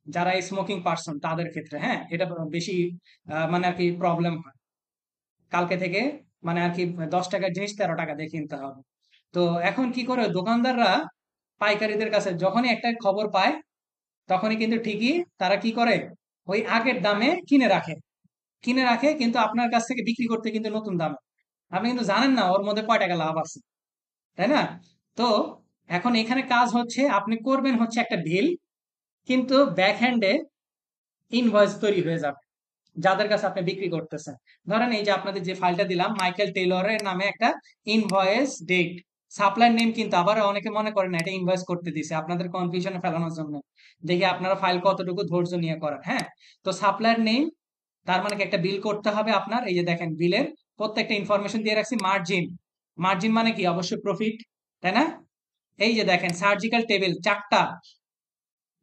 যারা স্মোকিং পার্সন তাদের ক্ষেত্রে, হ্যাঁ, এটা বেশি মানে আর কি প্রবলেম হয়। কালকে থেকে মানে আর কি 10 টাকার জিনিস 13 টাকা দিয়ে কিনতে হবে। তো এখন কি করে দোকানদাররা পাইকারিদের কাছে যখনই একটা খবর পায় তখনই কিন্তু ঠিকই তারা কি করে ওই আগের দামে কিনে রাখে কিন্তু আপনার কাছ থেকে বিক্রি করতে কিন্তু নতুন দামে। আপনি কিন্তু জানেন না ওর মধ্যে কয় টাকা লাভ আছে, তাই না? তো এখন এখানে কাজ হচ্ছে আপনি করবেন হচ্ছে একটা বিল, কিন্তু ব্যাক হ্যান্ডে ইনভয়েস তৈরি হয়ে যাবে যাদের কাছে আপনি বিক্রি করতেছেন। ধরেন এই যে আপনাদের যে ফাইলটা দিলাম মাইকেল টেইলরের নামে একটা ইনভয়েস ডেট, সাপ্লায়ার নেম কিন্তু আবার অনেকে মনে করেন না এটা ইনভয়েস করতে দিছে আপনাদের কনফিউশনে ফেলানোর জন্য। দেখি আপনারা ফাইল কতটুকু ধৈর্য নিয়ে করেন, হ্যাঁ। তো সাপ্লায়ার নেম, তার মানে কি একটা বিল করতে হবে আপনার। এই যে দেখেন বিলের প্রত্যেকটা ইনফরমেশন দিয়ে রাখছি। মার্জিন, মার্জিন মানে কি অবশ্যই প্রফিট, তাই না? এই যে দেখেন সার্জিক্যাল টেবিল 4টা,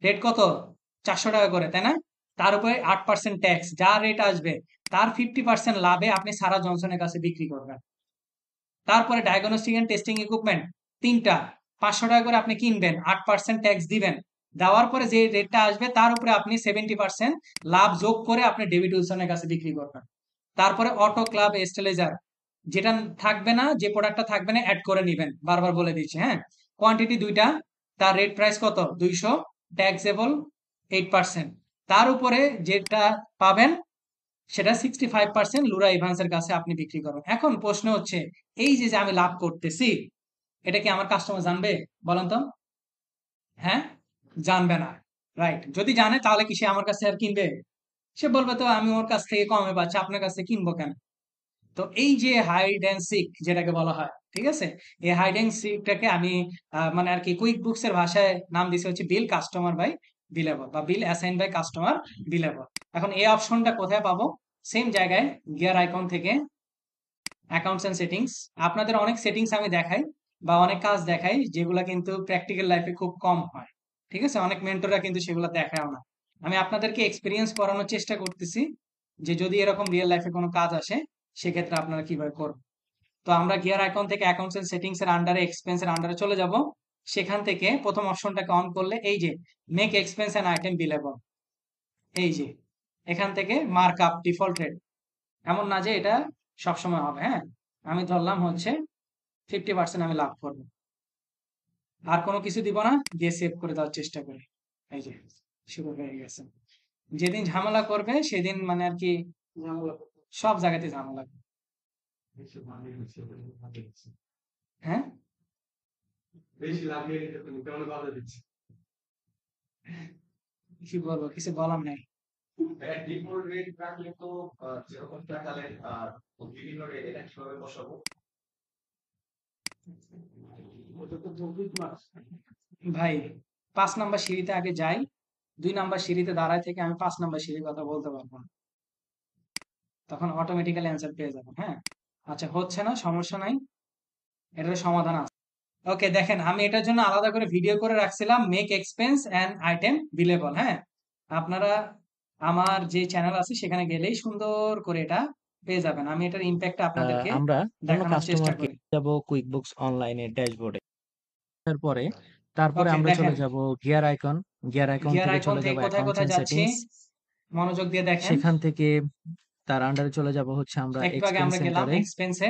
রেট কত? 400 টাকা করে, তাই না? তার উপরে 8% ট্যাক্স, যা রেট আসবে তার 50% লাভে আপনি সারা জনসনের কাছে বিক্রি করবেন। তারপরে ডায়াগনস্টিক এন্ড টেস্টিং ইকুইপমেন্ট 3টা, 500 টাকা করে আপনি কিনবেন, 8% ট্যাক্স দিবেন। দেওয়ার পরে যে রেটটা আসবে তার উপরে আপনি 70% লাভ যোগ করে আপনি ডেভিড উইলসনের কাছে বিক্রি করবেন। তারপরে অটো ক্লাব স্টেলাইজার, যেটা থাকবে না, যে প্রোডাক্টটা থাকবে না অ্যাড করে নিবেন, বারবার বলে দিচ্ছি, হ্যাঁ। কোয়ান্টিটি 2টা, তার রেট প্রাইস কত? 200, ট্যাক্সেবল 8%। তার উপরে যেটা পাবেন সেটা 65% লুরা ইভান্সের কাছে আপনি বিক্রি করবেন। এখন প্রশ্ন হচ্ছে এই যে যে আমি লাভ করতেছি এটা কি আমার কাস্টমার জানবে? বলেন তো। হ্যাঁ, জানবে না, রাইট। যদি জানে তাহলে কি সে আমার কাছে আর কিনবে? সে বলবে তো আমি ওর কাছ থেকে কমে পাচ্ছি, আপনার কাছ থেকে কিনবো কেন? তো এই যে হাইড অ্যান্ড সিক যেটাকে বলা হয়, ঠিক আছে, এই হাইড অ্যান্ড সিকটাকে আমি মানে আর কি কুইক বুকস এর ভাষায় নাম দিয়েছি হচ্ছে বিল কাস্টমার বাই বিলেবল বা বিল অ্যাসাইন বাই কাস্টমার বিলেবল। এখন এই অপশনটা কোথায় পাবো? সেম জায়গায় গিয়ার আইকন থেকে অ্যাকাউন্টস এন্ড সেটিংস। আপনাদের অনেক সেটিংস আমি দেখাই বা অনেক কাজ দেখাই যেগুলো কিন্তু প্র্যাকটিক্যাল লাইফে খুব কম হয়, ঠিক আছে? অনেক মেন্টররা কিন্তু সেগুলো দেখায়ও না। আমি আপনাদেরকে এক্সপিরিয়েন্স করানোর চেষ্টা করতেছি যে যদি এরকম রিয়েল লাইফে কোনো কাজ আসে সেক্ষেত্রে আপনারা কিভাবে করবেন। তো আমরা গিয়ার আইকন থেকে অ্যাকাউন্টস এন্ড সেটিংস এর আন্ডারে এক্সপেন্স এর আন্ডারে চলে যাব। সেখান থেকে প্রথম অপশনটাকে অন করলে এই যে মেক এক্সপেন্স এন্ড আইটেম বিলেবল, এই যে এখান থেকে মার্ক আপ ডিফল্ট রেট, এমন না যে এটা সবসময় হবে, হ্যাঁ। আমি ধরলাম হচ্ছে 50% আমি লাভ করবো, আর কোনো কিছু দিব না, দিয়ে সেভ করে দেওয়ার চেষ্টা করি। এই যে শুরু হয়ে গেছে। যেদিন ঝামেলা করবে সেদিন মানে আর কি সব জায়গাতে ঝামেলা, হ্যাঁ। কি বলবো, কিছু বলার নাই। ভাই 5 নাম্বার সিঁড়িতে আগে যাই, 2 নাম্বার সিঁড়িতে দাঁড়ায় থেকে আমি 5 নাম্বার সিঁড়ির কথা বলতে পারবো না, তখন অটোমেটিক্যালি অ্যান্সার পেয়ে যাবো, হ্যাঁ। আচ্ছা হচ্ছে না, সমস্যা নাই, এটার সমাধান আছে। ওকে দেখেন আমি এটার জন্য আলাদা করে ভিডিও করে রাখছিলাম, মেক এক্সপেন্স এন্ড আইটেম বিলেবল, হ্যাঁ। আপনারা আমার যে চ্যানেল আছে সেখানে গেলেই সুন্দর করে এটা পেয়ে যাবেন। আমি এটার ইম্প্যাক্ট আপনাদেরকে আমরা কোনো দেখানোর চেষ্টা কাস্টমারকে করি। যাব কুইকবুকস অনলাইনের ড্যাশবোর্ডে। তারপরে তারপরে ওকে আমরা দেখেন চলে যাব gear icon. Gear icon gear থেকে আইকন চলে থেকে যাব কোথায় অ্যাকাউন্টস কোথায় এন্ড যাচ্ছি, সেটিংস। মনোযোগ দিয়ে দেখেন। সেখান থেকে তার আন্ডারে চলে যাব হচ্ছে আমরা একটু আগে এক্সপেন্স আমরা গেলাম সেন্টারে। এক্সপেন্সে।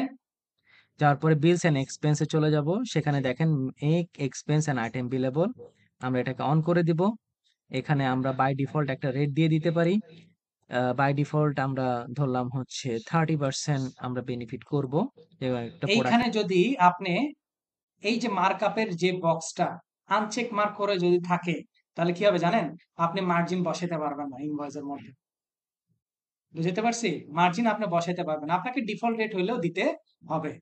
তারপরে বিলস এন্ড এক্সপেন্সে চলে যাব। সেখানে দেখেন মেক এক্সপেন্স এন্ড আইটেম বিলেবল, আমরা এটাকে অন করে দিব। এখানে আমরা বাই ডিফল্ট একটা রেট দিয়ে দিতে পারি। বাই ডিফল্ট আমরা ধরলাম হচ্ছে 30% আমরা বেনিফিট করব এবং একটা প্রোডাক্ট। এইখানে যদি আপনি এই যে মার্কআপের যে বক্সটা আনচেক মার্ক করে যদি থাকে তাহলে কি হবে জানেন? আপনি মার্জিন বসাতে পারবেন না ইনভয়েসের মধ্যে। বুঝতে পারছি? মার্জিন আপনি বসাতে পারবেন না। আপনাকে ডিফল্ট রেট হইলেও দিতে হবে।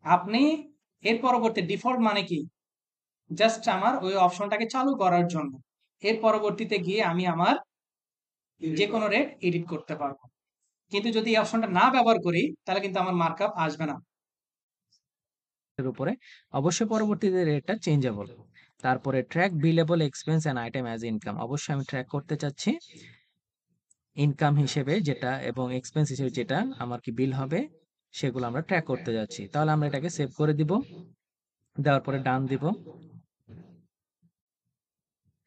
আপনি এর পরবর্তী ডিফল্ট মানে কি? জাস্ট আমার ওই অপশনটাকে চালু করার জন্য। এর পরবর্তীতে গিয়ে আমি আমার যে কোনো রেট এডিট করতে পারবো। কিন্তু যদি এই অপশনটা না ব্যবহার করি তাহলে কিন্তু আমার মার্কআপ আসবে না। এর উপরে অবশ্যই পরবর্তীতে রেটটা চেঞ্জেবল। তারপরে track billable expense and item as income, অবশ্যই আমি ট্র্যাক করতে চাচ্ছি ইনকাম হিসেবে যেটা এবং এক্সপেন্স হিসেবে যেটা আমার কি বিল হবে সেগুলো আমরা ট্র্যাক করতে যাচ্ছি। তাহলে আমরা এটাকে সেভ করে দিব, দেওয়ার পরে ডান দিব।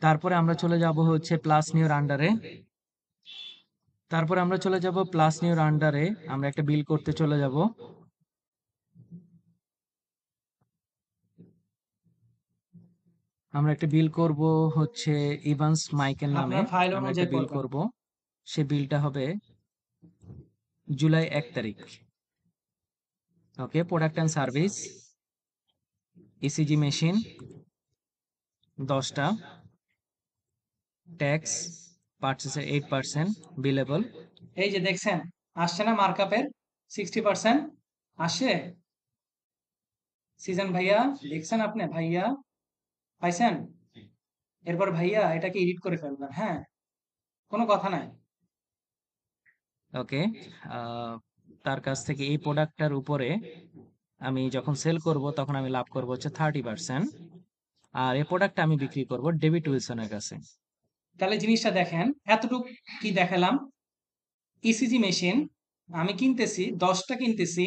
তারপরে আমরা চলে যাব হচ্ছে প্লাস নিউর আন্ডারে। তারপরে আমরা চলে যাব প্লাস নিউর আন্ডারে, আমরা একটা বিল করতে চলে যাব। আমরা একটা বিল করব হচ্ছে ইভান্স মাইকের নামে, আপনার ফাইল আমরা একটা অনুযায়ী বিল করবেন। করব। সে বিলটা হবে জুলাই 1 তারিখ। Okay, product and service, E C G machine 10টা, ট্যাক্স পারচেসের 8%, বিলেবল। এই যে দেখছেন আসছে না মার্কআপের 60% আসে। সিজন ভাইয়া দেখছেন আপনি? ভাইয়া পাইছেন? এরপর ভাইয়া এটাকে এডিট করে ফেলবেন, হ্যাঁ, কোনো কথা নাই। ওকে, তার কাছ থেকে এই প্রোডাক্টটার উপরে আমি যখন সেল করব তখন আমি লাভ করব হচ্ছে 30%। আর এই প্রোডাক্টটা আমি বিক্রি করব ডেভিড উইলসনের কাছে। তাহলে জিনিসটা দেখেন, এতটুক কি দেখালাম। ইসিজি মেশিন আমি কিনতেছি 10টা, কিনতেছি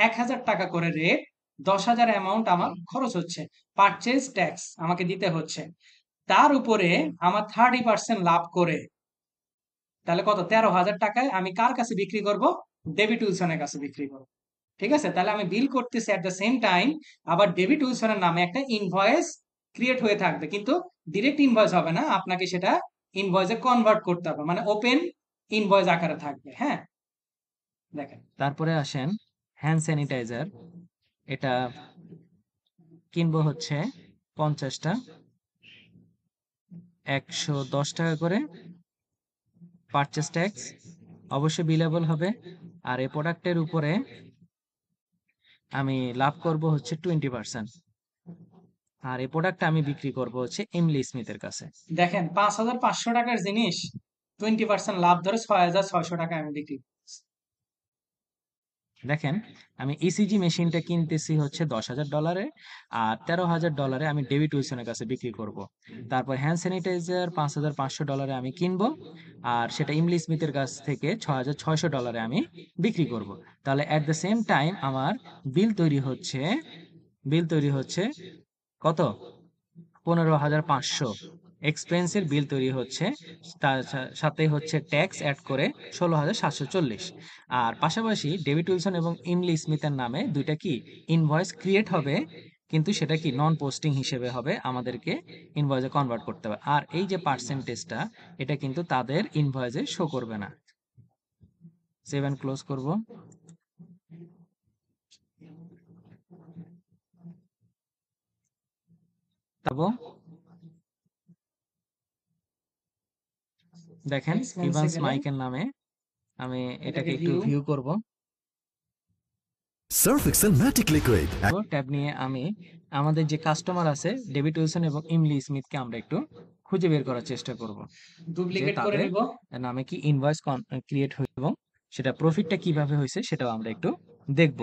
1000 টাকা করে রেট, 10,000 অ্যামাউন্ট আমার খরচ হচ্ছে, পারচেজ ট্যাক্স আমাকে দিতে হচ্ছে, তার উপরে আমার 30% লাভ করে, তাহলে কত, 13,000 টাকায় আমি কার কাছে বিক্রি করব? ডেভিড উইলসনের কাছে বিক্রি করব। ঠিক আছে, তাহলে আমি বিল করতেছি, এট দ্য সেম টাইম আবার ডেভিড উইলসনের নামে একটা ইনভয়েস ক্রিয়েট হয়ে থাকবে, কিন্তু ডিরেক্ট ইনভয়েস হবে না, আপনাকে সেটা ইনভয়েসে কনভার্ট করতে হবে, মানে ওপেন ইনভয়েস আকারে থাকবে। হ্যাঁ, দেখেন। তারপরে আসেন হ্যান্ড স্যানিটাইজার, এটা কিনবো হচ্ছে 50টা, 110 টাকা করে, পারচেস ট্যাক্স অবশ্যই বিলেবল হবে। আর এই প্রোডাক্টের উপরে আমি লাভ করব হচ্ছে 20%। আর এই প্রোডাক্টটা আমি বিক্রি করব হচ্ছে এমলি স্মিথের কাছে। দেখেন 5,500 টাকার জিনিস 20% লাভ ধরে 6,600 টাকা আমি বিক্রি। দেখেন, আমি ইসিজি মেশিনটা কিনতেছি হচ্ছে $10,000, আর $13,000 আমি ডেভিড উইলসনের কাছে বিক্রি করব। তারপর হ্যান্ড স্যানিটাইজার $5,500 আমি কিনবো, আর সেটা ইমলি স্মিথের কাছ থেকে $6,600 আমি বিক্রি করব। তাহলে অ্যাট দ্য সেম টাইম আমার বিল তৈরি হচ্ছে কত, 15,500 এক্সপেন্সের বিল তৈরি হচ্ছে। তার সাথে হচ্ছে ট্যাক্স অ্যাড করে 16,740। আর পাশাপাশি ডেভিড উইলসন এবং ইমলি স্মিথের নামে দুইটা কি ইনভয়েস ক্রিয়েট হবে, কিন্তু সেটা কি নন পোস্টিং হিসেবে হবে, আমাদেরকে ইনভয়েসে কনভার্ট করতে হবে। আর এই যে পার্সেন্টেজটা, এটা কিন্তু তাদের ইনভয়েসে শো করবে না। সেভ অ্যান্ড ক্লোজ করব। তারপর দেখেন এক্সপেন্সে ইভান্স গেলে মাইকের নামে আমি এটাকে এটাকে একটু ভিউ, ভিউ করব। Surf excel matic liquid tab নিয়ে আমি আমাদের যে কাস্টমার আছে ডেভিড উইলসন এবং ইমলি স্মিথকে আমরা একটু খুঁজে বের করার চেষ্টা করব যে ডুপ্লিকেট করে তাদের নিব। নামে কি ইনভয়েস ক্রিয়েট হয়েছে এবং সেটা প্রফিটটা কিভাবে হয়েছে সেটাও আমরা একটু দেখব।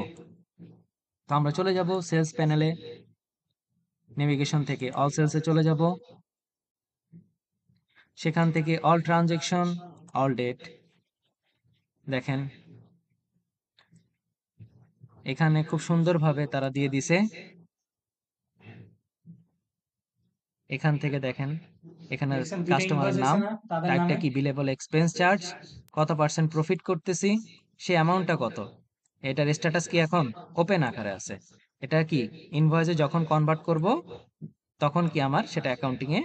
তো আমরা চলে যাব সেলস প্যানেলে, নেভিগেশন থেকে অল সেলসে চলে যাব, সেখান থেকে অল ট্রানজেকশন, অল ডেট। দেখেন এখানে খুব সুন্দরভাবে তারা দিয়ে দিছে। এখান থেকে দেখেন এখানে দেখছেন দুইটা কাস্টমারের ইনভয়েস নাম, হয়েছে না তাদের টাইপটা নামে। কি বিলেবল এক্সপেন্স চার্জ, কত পার্সেন্ট প্রফিট করতেছি, সেই অ্যামাউন্টটা কত, এটার স্ট্যাটাস কি এখন ওপেন আকারে আছে। এটা কি ইনভয়েসে যখন কনভার্ট করব তখন কি আমার সেটা অ্যাকাউন্টিং এ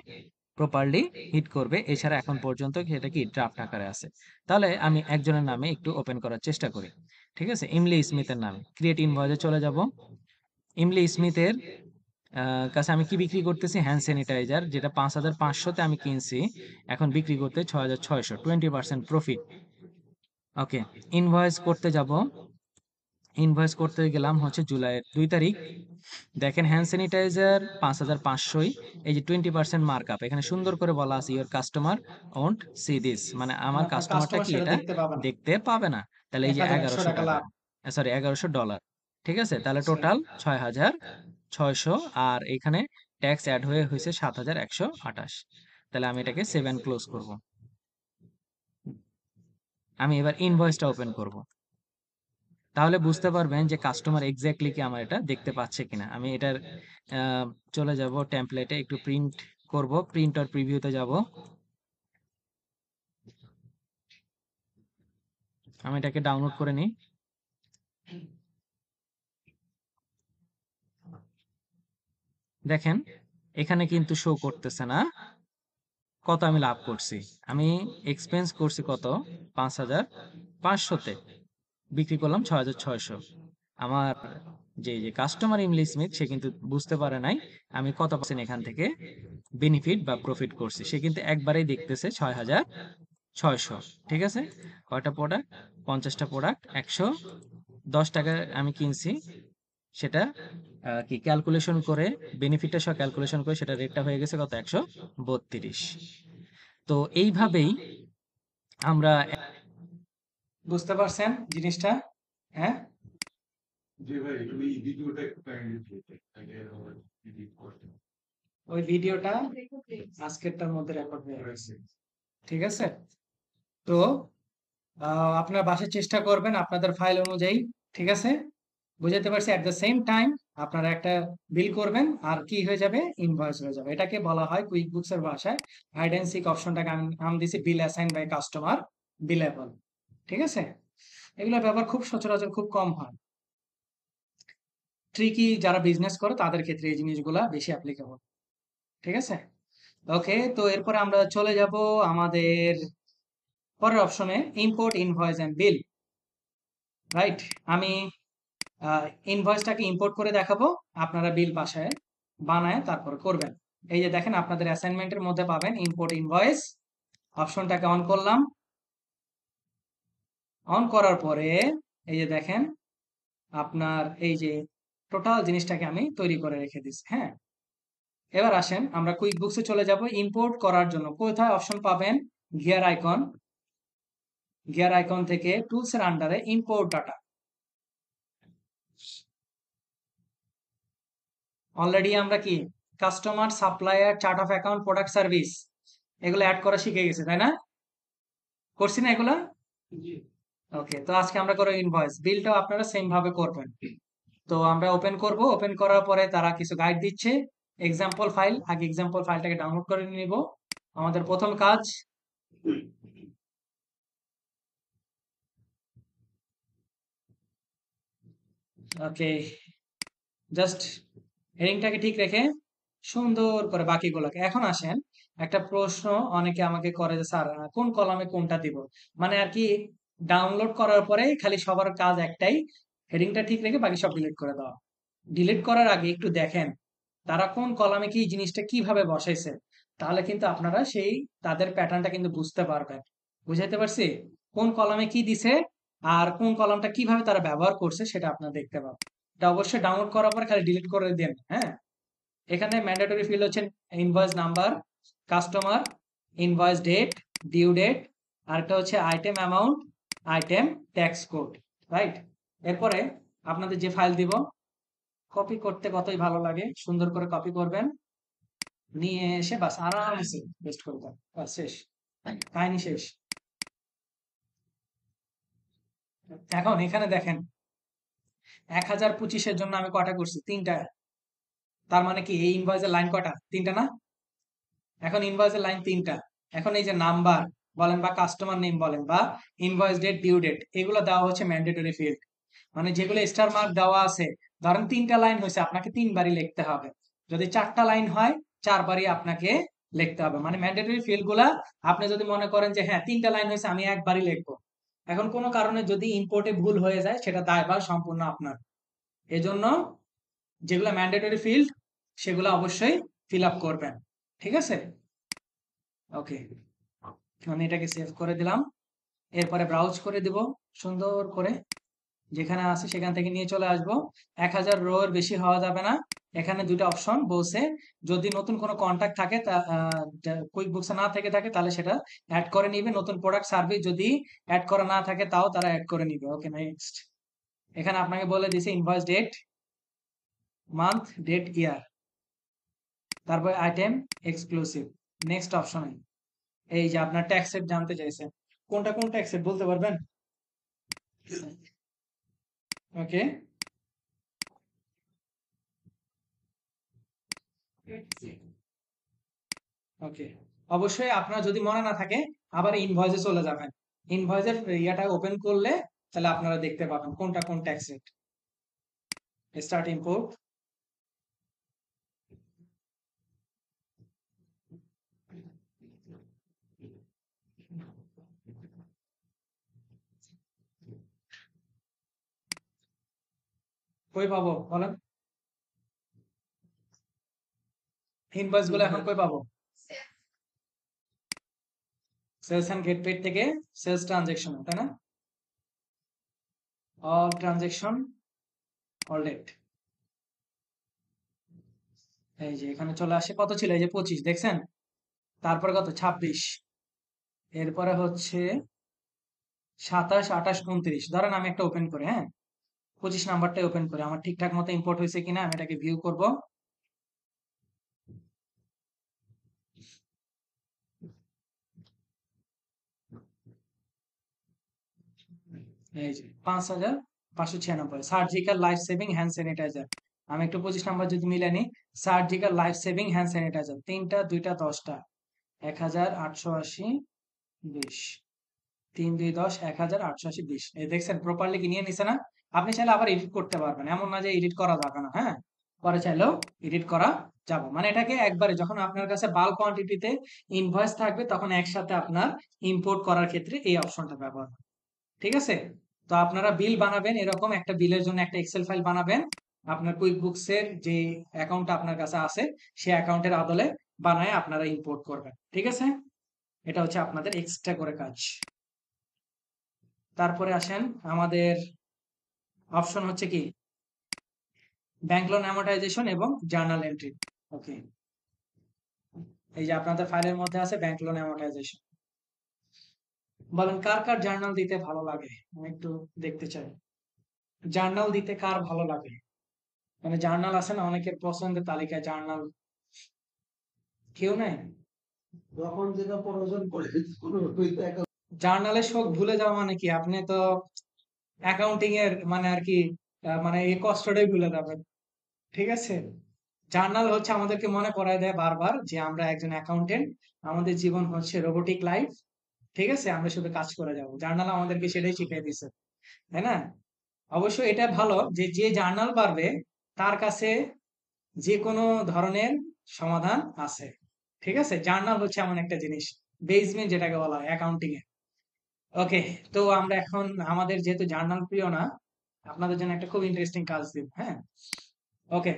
প্রপারলি হিট করবে। এছাড়া এখন পর্যন্ত সেটা কি ড্রাফট আকারে আছে। তাহলে আমি একজনের নামে একটু ওপেন করার চেষ্টা করি। ঠিক আছে, ইমলি স্মিথের নামে ক্রিয়েট ইনভয়েসে চলে যাব। ইমলি স্মিথের কাছে আমি কি বিক্রি করতেছি, হ্যান্ড স্যানিটাইজার, যেটা 5,500-তে আমি কিনছি, এখন বিক্রি করতে 6,600, 20% প্রফিট। ওকে, ইনভয়েস করতে যাব। ইনভয়েস করতে গেলাম হচ্ছে জুলাইয়ের 2 তারিখ। দেখেন হ্যান্ড স্যানিটাইজার 5,500, এই যে 20% মার্কআপ, এখানে সুন্দর করে বলা আছে your customer won't C this, মানে আমার আপনার কাস্টমারটা কাস্টমার কি সেটা এটা দেখতে পাবে না। দেখতে পাবে না। তাহলে এই যে 1,100 1100 টাকা টাকা, লাভ। সরি $1,100, ঠিক আছে, তাহলে সরি, টোটাল 6,600। আর এখানে ট্যাক্স অ্যাড হয়েছে 7,128। তাহলে আমি এটাকে সেভ অ্যান্ড ক্লোজ করব। আমি এবার ইনভয়েসটা ওপেন করব, তাহলে বুঝতে পারবেন যে কাস্টমার এক্স্যাক্টলি কি আমার এটা দেখতে পাচ্ছে কিনা। আমি এটার চলে যাব টেমপ্লেটে, একটু প্রিন্ট করব, প্রিন্ট আর প্রিভিউতে যাব। আমি এটাকে ডাউনলোড করে নিই। দেখেন এখানে কিন্তু শো করতেছে না কত আমি লাভ করছি। আমি এক্সপেন্স করছি কত, 5,500-তে, বিক্রি করলাম 6,600। আমার যে কাস্টমার ইমলি স্মিথ, সে কিন্তু বুঝতে পারে নাই আমি কত পার্সেন্ট এখান থেকে বেনিফিট বা প্রফিট করছি। সে কিন্তু একবারেই দেখতেছে 6,600। ঠিক আছে, কয়টা প্রোডাক্ট, 50টা প্রোডাক্ট, 110 টাকা আমি কিনছি। সেটা কি ক্যালকুলেশন করে, বেনিফিটটা সহ ক্যালকুলেশন করে সেটা রেটটা হয়ে গেছে কত, 132। তো এইভাবেই আমরা বুঝতে পারছেন জিনিসটা? হ্যাঁ, ওই ভিডিওটা আজকেরটার মধ্যে রেকর্ড হয়ে গেছে। ঠিক আছে, তো আপনার বাসায় চেষ্টা করবেন আপনাদের ফাইল অনুযায়ী। ঠিক আছে, বুঝাতে পারছি। এট দ্য সেম টাইম আপনারা একটা বিল করবেন আর কি হয়ে যাবে, ইনভয়েস হয়ে যাবে। এটাকে বলা হয় কুইক বুকস এর ভাষায় হাইড অ্যান্ড সিক অপশনটাকে আমি নাম দিছি বিল অ্যাসাইন বাই কাস্টমার বিলেবল। ঠিক আছে, এগুলো ব্যবহার খুব সচরাচর, খুব কম হয়। ট্রিকি যারা বিজনেস করে তাদের ক্ষেত্রে এই জিনিসগুলা বেশি অ্যাপ্লিকেবল। ঠিক আছে, ওকে। তো এরপরে আমরা চলে যাব আমাদের পরের অপশনে, import invoice and bill. Right, আমি ইনভয়েসটাকে ইম্পোর্ট করে দেখাবো, আপনারা বিল বাসায় বানায় তারপর করবেন। এই যে দেখেন আপনাদের অ্যাসাইনমেন্টের মধ্যে পাবেন ইম্পোর্ট ইনভয়েস, অপশনটাকে অন করলাম। অন করার পরে এই যে দেখেন আপনার এই যে টোটাল জিনিসটাকে আমি তৈরি করে রেখে দিচ্ছি। হ্যাঁ, এবার আসেন আমরা কুইক বুকসে চলে যাব। ইম্পোর্ট করার জন্য কোথায় অপশন পাবেন, গিয়ার আইকন, গিয়ার আইকন থেকে টুলস এর আন্ডারে ইম্পোর্ট ডাটা। অলরেডি আমরা কি customer, supplier, chart of account, product, service এগুলো অ্যাড করা শিখে গেছে, তাই না? করছি না এগুলা? ওকে, তো আজকে আমরা করব ইনভয়েস। বিলটাও আপনারা সেম ভাবে করবেন। তো আমরা ওপেন করব, ওপেন করার পরে তারা কিছু গাইড দিচ্ছে। এক্সাম্পল ফাইল, আগে এক্সাম্পল ফাইলটাকে ডাউনলোড করে নিব। আমাদের প্রথম কাজ, ওকে, জাস্ট হেডিংটাকে ঠিক রেখে সুন্দর করে বাকিগুলোকে। এখন আসেন, একটা প্রশ্ন অনেকে আমাকে করে যে স্যার কোন কলামে কোনটা দিব, মানে আর কি ডাউনলোড করার পরে খালি সবার কাজ একটাই, হেডিংটা ঠিক রেখে বাকি সব ডিলিট করে দেওয়া। ডিলিট করার আগে একটু দেখেন তারা কোন কলামে কি জিনিসটা কিভাবে বসাইছে, তাহলে কিন্তু আপনারা সেই তাদের প্যাটার্নটা কিন্তু বুঝতে পারবেন। বুঝাইতে পারছি? কোন কলামে কি দিছে আর কোন কলামটা কিভাবে তারা ব্যবহার করছে সেটা আপনারা দেখতে পাবেন। এটা অবশ্যই ডাউনলোড করার পরে খালি ডিলিট করে দেন। হ্যাঁ, এখানে ম্যান্ডেটরি ফিল্ড হচ্ছে invoice number, customer, invoice date, due date, আরেকটা হচ্ছে item amount, item tax code. Right, এরপরে আপনাদের যে ফাইল দিব, কপি করতে কতই ভালো লাগে, সুন্দর করে কপি করবেন, নিয়ে এসে বাস আরামসে পেস্ট করে দেন, বাস শেষ, কাহিনী শেষ। এখন এখানে দেখেন 1025-এর জন্য আমি কটা করছি, 3টা। তার মানে কি এই ইনভয়েসের লাইন কটা, 3টা না? এখন ইনভয়েসের লাইন 3টা। এখন এই যে নাম্বার বলেন বা কাস্টমার নেম বলেন বা ইনভয়েস ডেট, ডিউ ডেট, এগুলো দেওয়া হচ্ছে ম্যান্ডেটরি ফিল্ড। মানে যেগুলো স্টার মার্ক দেওয়া আছে, ধরেন 3টা লাইন হয়েছে আপনাকে 3বারই লিখতে হবে। যদি 4টা লাইন হয় 4বারই আপনাকে লিখতে হবে। মানে ম্যান্ডেটরি ফিল্ড গুলা আপনি যদি মনে করেন যে হ্যাঁ 3টা লাইন হয়েছে আমি একবারই লিখবো, এখন কোনো কারণে যদি ইম্পোর্টে ভুল হয়ে যায় সেটা দায়ভার সম্পূর্ণ আপনার। এজন্য যেগুলো ম্যান্ডেটরি ফিল্ড সেগুলো অবশ্যই ফিল আপ করবেন। ঠিক আছে, ওকে, আমি এটাকে সেভ করে দিলাম। এরপরে ব্রাউজ করে দিব সুন্দর করে, যেখানে আছে সেখান থেকে নিয়ে চলে আসবো। 1000 রো এর বেশি হওয়া যাবে না। এখানে দুটো অপশন বলছে, যদি নতুন কোনো কন্ট্যাক্ট থাকে তা কুইক বুকসে না থেকে থাকে তাহলে সেটা অ্যাড করে নিবে, নতুন প্রোডাক্ট সার্ভিস যদি অ্যাড করা না থাকে তাও তারা অ্যাড করে নিবে। ওকে, নেক্সট। এখানে আপনাকে বলে দিছে ইনভয়েস ডেট, মান্থ, ডেট, ইয়ার, তারপর আইটেম এক্সক্লুসিভ। নেক্সট অপশনে এই যে আপনার ট্যাক্স রেট জানতে চাইছেন, কোনটা কোন ট্যাক্স রেট বলতে পারবেন? ওকে, ওকে, অবশ্যই আপনার যদি মনে না থাকে আবার ইনভয়েসে চলে যাবেন। ইনভয়েসের ইয়াটা ওপেন করলে তাহলে আপনারা দেখতে পাবেন কোনটা কোন ট্যাক্স রেট। Start import. কই পাবো বলেন, ইনভয়েস গুলো এখন কই পাবো? সেলস এন্ড গেট পেড থেকে সেলস ট্রানজেকশন, তাই না? All transaction, all date. এই যে এখানে চলে আসে, কত ছিল? এই যে 25 দেখছেন, তারপরে কত 26, এরপরে হচ্ছে 27, 28, 29। ধরেন আমি একটা ওপেন করি, হ্যাঁ 25 নাম্বারটাই ওপেন করি, আমার ঠিকঠাক মতো ইম্পোর্ট হয়েছে কিনা আমি এটাকে ভিউ করব। এই যে 5596 surgical life saving hand sanitizer. আমি একটু 25 নাম্বার যদি মিলে নিই, surgical life saving hand sanitizer, 3টা 2টা 10টা, 1880, 20, 3 2 10, 1880, 20। এই দেখছেন প্রপারলি কি নিয়ে নিছে না? আপনি চাইলে আবার এডিট করতে পারবেন, এমন না যে এডিট করা যাবে না, হ্যাঁ পরে চাইলেও এডিট করা যাবে। মানে এটাকে একবারে যখন আপনার কাছে বাল্ক কোয়ান্টিটিতে ইনভয়েস থাকবে তখন একসাথে আপনার ইম্পোর্ট করার ক্ষেত্রে এই অপশনটা ব্যবহার হবে। ঠিক আছে? তো আপনারা বিল বানাবেন, এরকম একটা বিলের জন্য একটা এক্সেল ফাইল বানাবেন, আপনার কুইক বুকসের যে অ্যাকাউন্টটা আপনার কাছে আছে সেই অ্যাকাউন্টের আদলে বানায় আপনারা ইম্পোর্ট করবেন। ঠিক আছে? এটা হচ্ছে আপনাদের এক্সট্রা করে কাজ। তারপরে আসেন, আমাদের অপশন হচ্ছে কি ব্যাংক লোন অ্যামortization এবং জার্নাল এন্ট্রি। ওকে, এই যে আপনাদের ফাইলের মধ্যে আছে ব্যাংক লোন অ্যামortization। বলেন কার কার জার্নাল দিতে ভালো লাগে, আমি একটু দেখতে চাই। জার্নাল দিতে কার ভালো লাগে? মানে জার্নাল আছে না অনেকের পছন্দের তালিকায় জার্নাল, কেউ নাই? যখন যেটা প্রয়োজন পড়ে জার্নালের শখ ভুলে যাওয়া মানে কি? আপনি তো অ্যাকাউন্টিং এর মানে আর কি মানে এই কষ্টটাই ভুলে যাবেন। ঠিক আছে? জার্নাল হচ্ছে আমাদেরকে মনে করায় দেয় বারবার যে আমরা একজন অ্যাকাউন্টেন্ট, আমাদের জীবন হচ্ছে রোবোটিক লাইফ। ঠিক আছে, আমরা শুধু কাজ করে যাব। জার্নাল আমাদেরকে সেটাই শিখিয়ে দিছে, তাই না? অবশ্য এটা ভালো যে যে জার্নাল পারবে তার কাছে যে কোনো ধরনের সমাধান আছে। ঠিক আছে, জার্নাল হচ্ছে এমন একটা জিনিস, বেসমেন্ট যেটাকে বলা হয় অ্যাকাউন্টিং এ। ওকে, তো আমরা এখন আমাদের যেহেতু জার্নাল প্রিয় না, আপনাদের জন্য একটা খুব ইন্টারেস্টিং কাজ দিব, হ্যাঁ ওকে।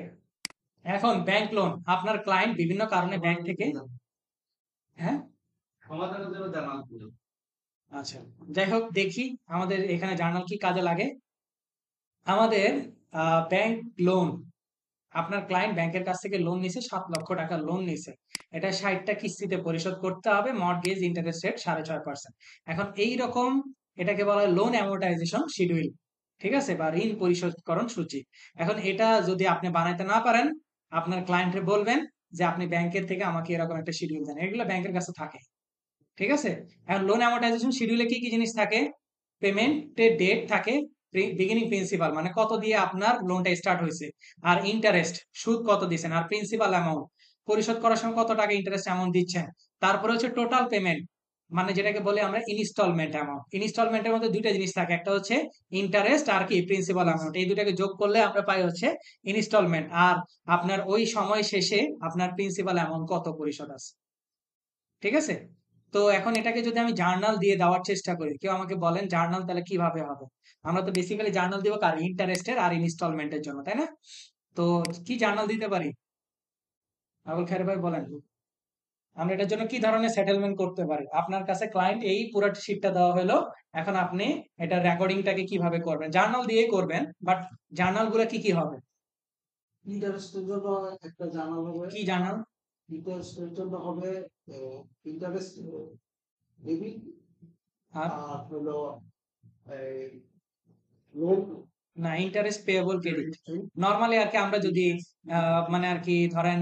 এখন ব্যাংক লোন, আপনার ক্লায়েন্ট বিভিন্ন কারণে ব্যাংক থেকে, হ্যাঁ সমাধানের জন্য জানাল দিল। আচ্ছা যাই হোক, দেখি আমাদের এখানে জার্নাল কি কাজে লাগে। আমাদের ব্যাংক লোন, আপনার ক্লায়েন্ট ব্যাংকের কাছ থেকে লোন নিছে, 7 লক্ষ টাকা লোন নিছে, এটা 60টা কিস্তিতে পরিশোধ করতে হবে, মর্টগেজ ইন্টারেস্ট রেট 6.5%। এখন এই রকম এটাকে বলা হয় লোন অ্যামortization শিডিউল। ঠিক আছে, বা ঋণ পরিশোধকরণ সূচি। এখন এটা যদি আপনি বানাইতে না পারেন, আপনার ক্লায়েন্টে বলবেন যে আপনি ব্যাংকের থেকে আমাকে এরকম একটা শিডিউল দেন, এগুলো ব্যাংকের কাছে থাকে। ঠিক আছে, এখন লোন অ্যামortization শিডিউলে কি কি জিনিস থাকে? পেমেন্টের ডেট থাকে, বিগিনিং প্রিন্সিপাল মানে কত দিয়ে আপনার লোনটা স্টার্ট হয়েছে, আর ইন্টারেস্ট সুদ কত দিচ্ছেন, আর প্রিন্সিপাল অ্যামাউন্ট পরিশোধ করার সময় কত টাকা ইন্টারেস্ট অ্যামাউন্ট দিচ্ছেন। তারপরে হচ্ছে টোটাল পেমেন্ট, মানে যেটাকে বলি আমরা ইনস্টলমেন্ট অ্যামাউন্ট। ইনস্টলমেন্টের মধ্যে দুইটা জিনিস থাকে, একটা হচ্ছে ইন্টারেস্ট আর কি প্রিন্সিপাল অ্যামাউন্ট, এই দুটাকে যোগ করলে আমরা পাই হচ্ছে ইনস্টলমেন্ট। আর আপনার ওই সময় শেষে আপনার প্রিন্সিপাল অ্যামাউন্ট কত পরিশোধ আছে। ঠিক আছে, তো এখন এটাকে যদি আমি জার্নাল দিয়ে দেওয়ার চেষ্টা করি, কেউ আমাকে বলেন জার্নাল তাহলে কিভাবে হবে? আমরা তো বেসিক্যালি জার্নাল দিব কার? ইন্টারেস্টের আর ইনস্টলমেন্টের জন্য, তাই না? তো কি জার্নাল দিতে পারি? আবুল খায়ের ভাই বলেন, আমরা এটার জন্য কি ধরনের সেটেলমেন্ট করতে পারি? আপনার কাছে ক্লায়েন্ট এই পুরো শিটটা দেওয়া হলো, এখন আপনি এটা রেকর্ডিংটাকে কিভাবে করবেন? জার্নাল দিয়ে করবেন, বাট জার্নাল গুলো কি কি হবে? ইন্টারেস্টের জন্য একটা জানাল হবে। কি জার্নাল? ইন্টারেস্টের জন্য হবে ইন্টারেস্ট ডেবিট, আর আর হলো লোন না, ইন্টারেস্ট পেয়েবল ক্রেডিট। নরমালি আর কি আমরা যদি মানে আর কি ধরেন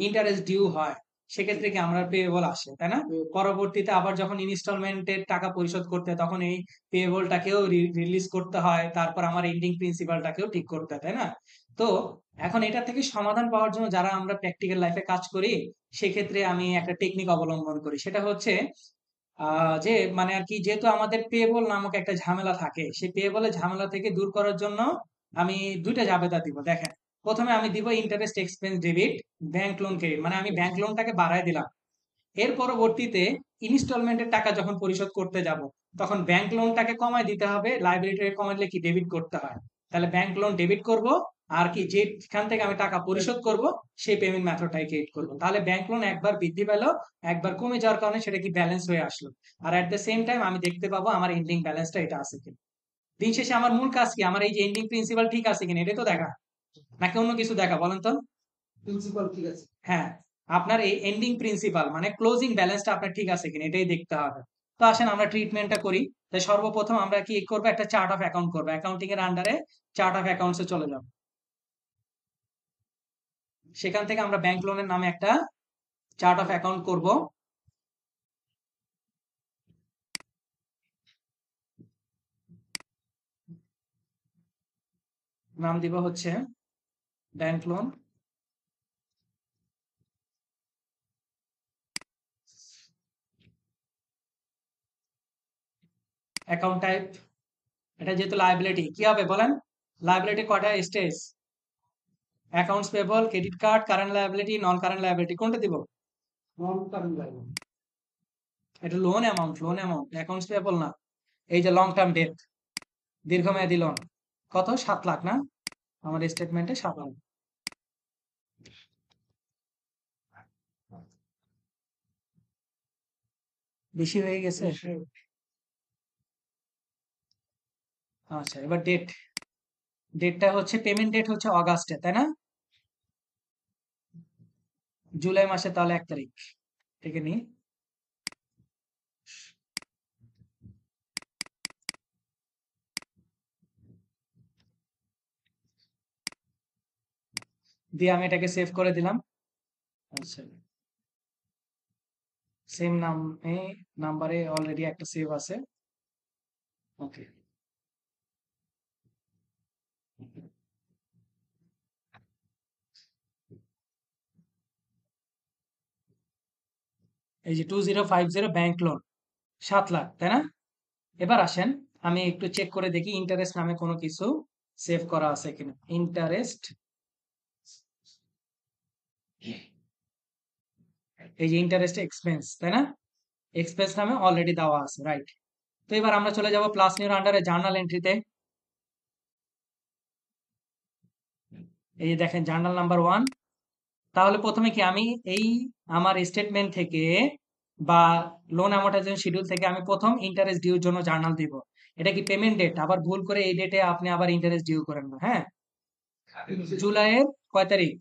ইন্টারেস্ট ডিউ হয়, সেক্ষেত্রে কি আমরা পেয়েবল আসে, তাই না? পরবর্তীতে আবার যখন ইনস্টলমেন্টের টাকা পরিশোধ করতে হয়, তখন এই পেয়েবলটাকেও রিলিজ করতে হয়, তারপর আমার এন্ডিং প্রিন্সিপালটাকেও ঠিক করতে হয়, তাই না? তো এখন এটা থেকে সমাধান পাওয়ার জন্য যারা আমরা প্র্যাকটিক্যাল লাইফে কাজ করি, সেক্ষেত্রে আমি একটা টেকনিক অবলম্বন করি। সেটা হচ্ছে যে মানে আর কি, যেহেতু আমাদের পেয়েবল নামক একটা ঝামেলা থাকে, সেই পেয়েবলের ঝামেলা থেকে দূর করার জন্য আমি দুইটা জাবেদা দিব। দেখেন, প্রথমে আমি দিব interest expense debit, bank loan credit, মানে আমি ব্যাংক লোনটাকে বাড়ায় দিলাম। এর পরবর্তীতে ইনস্টলমেন্টের টাকা যখন পরিশোধ করতে যাব, তখন ব্যাংক লোনটাকে কমায় দিতে হবে, লাইবিলিটি কমায় দিলে কি ডেবিট করতে হয়। তাহলে ব্যাংক লোন ডেবিট করব, আর কি যেখান থেকে আমি টাকা পরিশোধ করব সেই পেমেন্ট মেথডটাই ক্রিয়েট করব। তাহলে ব্যাংক লোন একবার বৃদ্ধি পেল, একবার কমে যাওয়ার কারণে সেটা কি ব্যালেন্স হয়ে আসলো। আর এট দ্য সেম টাইম আমি দেখতে পাবো আমার এন্ডিং ব্যালেন্সটা এটা আছে কিনা। দিন শেষে আমার মূল কাজ কি, আমার এই যে এন্ডিং প্রিন্সিপাল ঠিক আছে কিনা এটাই তো দেখা, নাকি অন্য কিছু দেখা, বলেন তো? প্রিন্সিপাল ঠিক আছে। হ্যাঁ, আপনার এই এন্ডিং প্রিন্সিপাল মানে ক্লোজিং ব্যালেন্সটা আপনার ঠিক আছে কিনা এটাই দেখতে হবে। তো আসেন আমরা ট্রিটমেন্টটা করি। তাই সর্বপ্রথম আমরা কি করবো, একটা চার্ট অফ অ্যাকাউন্ট করবো, অ্যাকাউন্টিং এর আন্ডারে চার্ট অফ অ্যাকাউন্টসে চলে যাব। সেখান থেকে আমরা ব্যাংক লোনের নামে একটা চার্ট অফ অ্যাকাউন্ট করব। নাম দিব হচ্ছে ব্যাংক লোন। অ্যাকাউন্ট টাইপ, এটা যেহেতু লায়াবিলিটি, কি হবে বলেন? লায়াবিলিটি কয়টা stage? Accounts payable, credit card, current liability, non current liability, কোনটা দিব? Non current line. এটা loan amount, loan amount, accounts payable না। এই যে লং টার্ম ডেট, দীর্ঘমেয়াদী লোন, কত? 7 লাখ না? আমার স্টেটমেন্টে 7 লাখ। বেশি হয়ে গেছে। আচ্ছা, এবার ডেট, ডেটটা হচ্ছে পেমেন্ট ডেট হচ্ছে অগাস্টে, তাই না? জুলাই মাসে, তাহলে 1 তারিখ থেকে নি। দিয়ে আমি এটাকে সেভ করে দিলাম। আচ্ছা, সেম নামে, নাম্বারে অলরেডি একটা সেভ আছে। ওকে, এই যে 2050 ব্যাংক লোন, 7 লাখ, তাই না? এবার আসেন আমি একটু চেক করে দেখি ইন্টারেস্ট নামে কোনো কিছু সেভ করা আছে কিনা। ইন্টারেস্ট, এই যে ইন্টারেস্ট এক্সপেন্স, তাই না? এক্সপেন্স নামে অলরেডি দেওয়া আছে, রাইট। তো এবার আমরা চলে যাব প্লাস নিউর আন্ডারে জার্নাল এন্ট্রিতে। এই যে দেখেন জার্নাল নাম্বার 1। তাহলে প্রথমে কি আমি এই আমার স্টেটমেন্ট থেকে বা লোন অ্যামortization শিডিউল থেকে আমি প্রথম ইন্টারেস্ট ডিউর জন্য জার্নাল দিব। এটা কি পেমেন্ট ডেট, আবার ভুল করে এই ডেটে আপনি আবার ইন্টারেস্ট ডিউ করেন না, হ্যাঁ? জুলাইয়ের কয় তারিখ?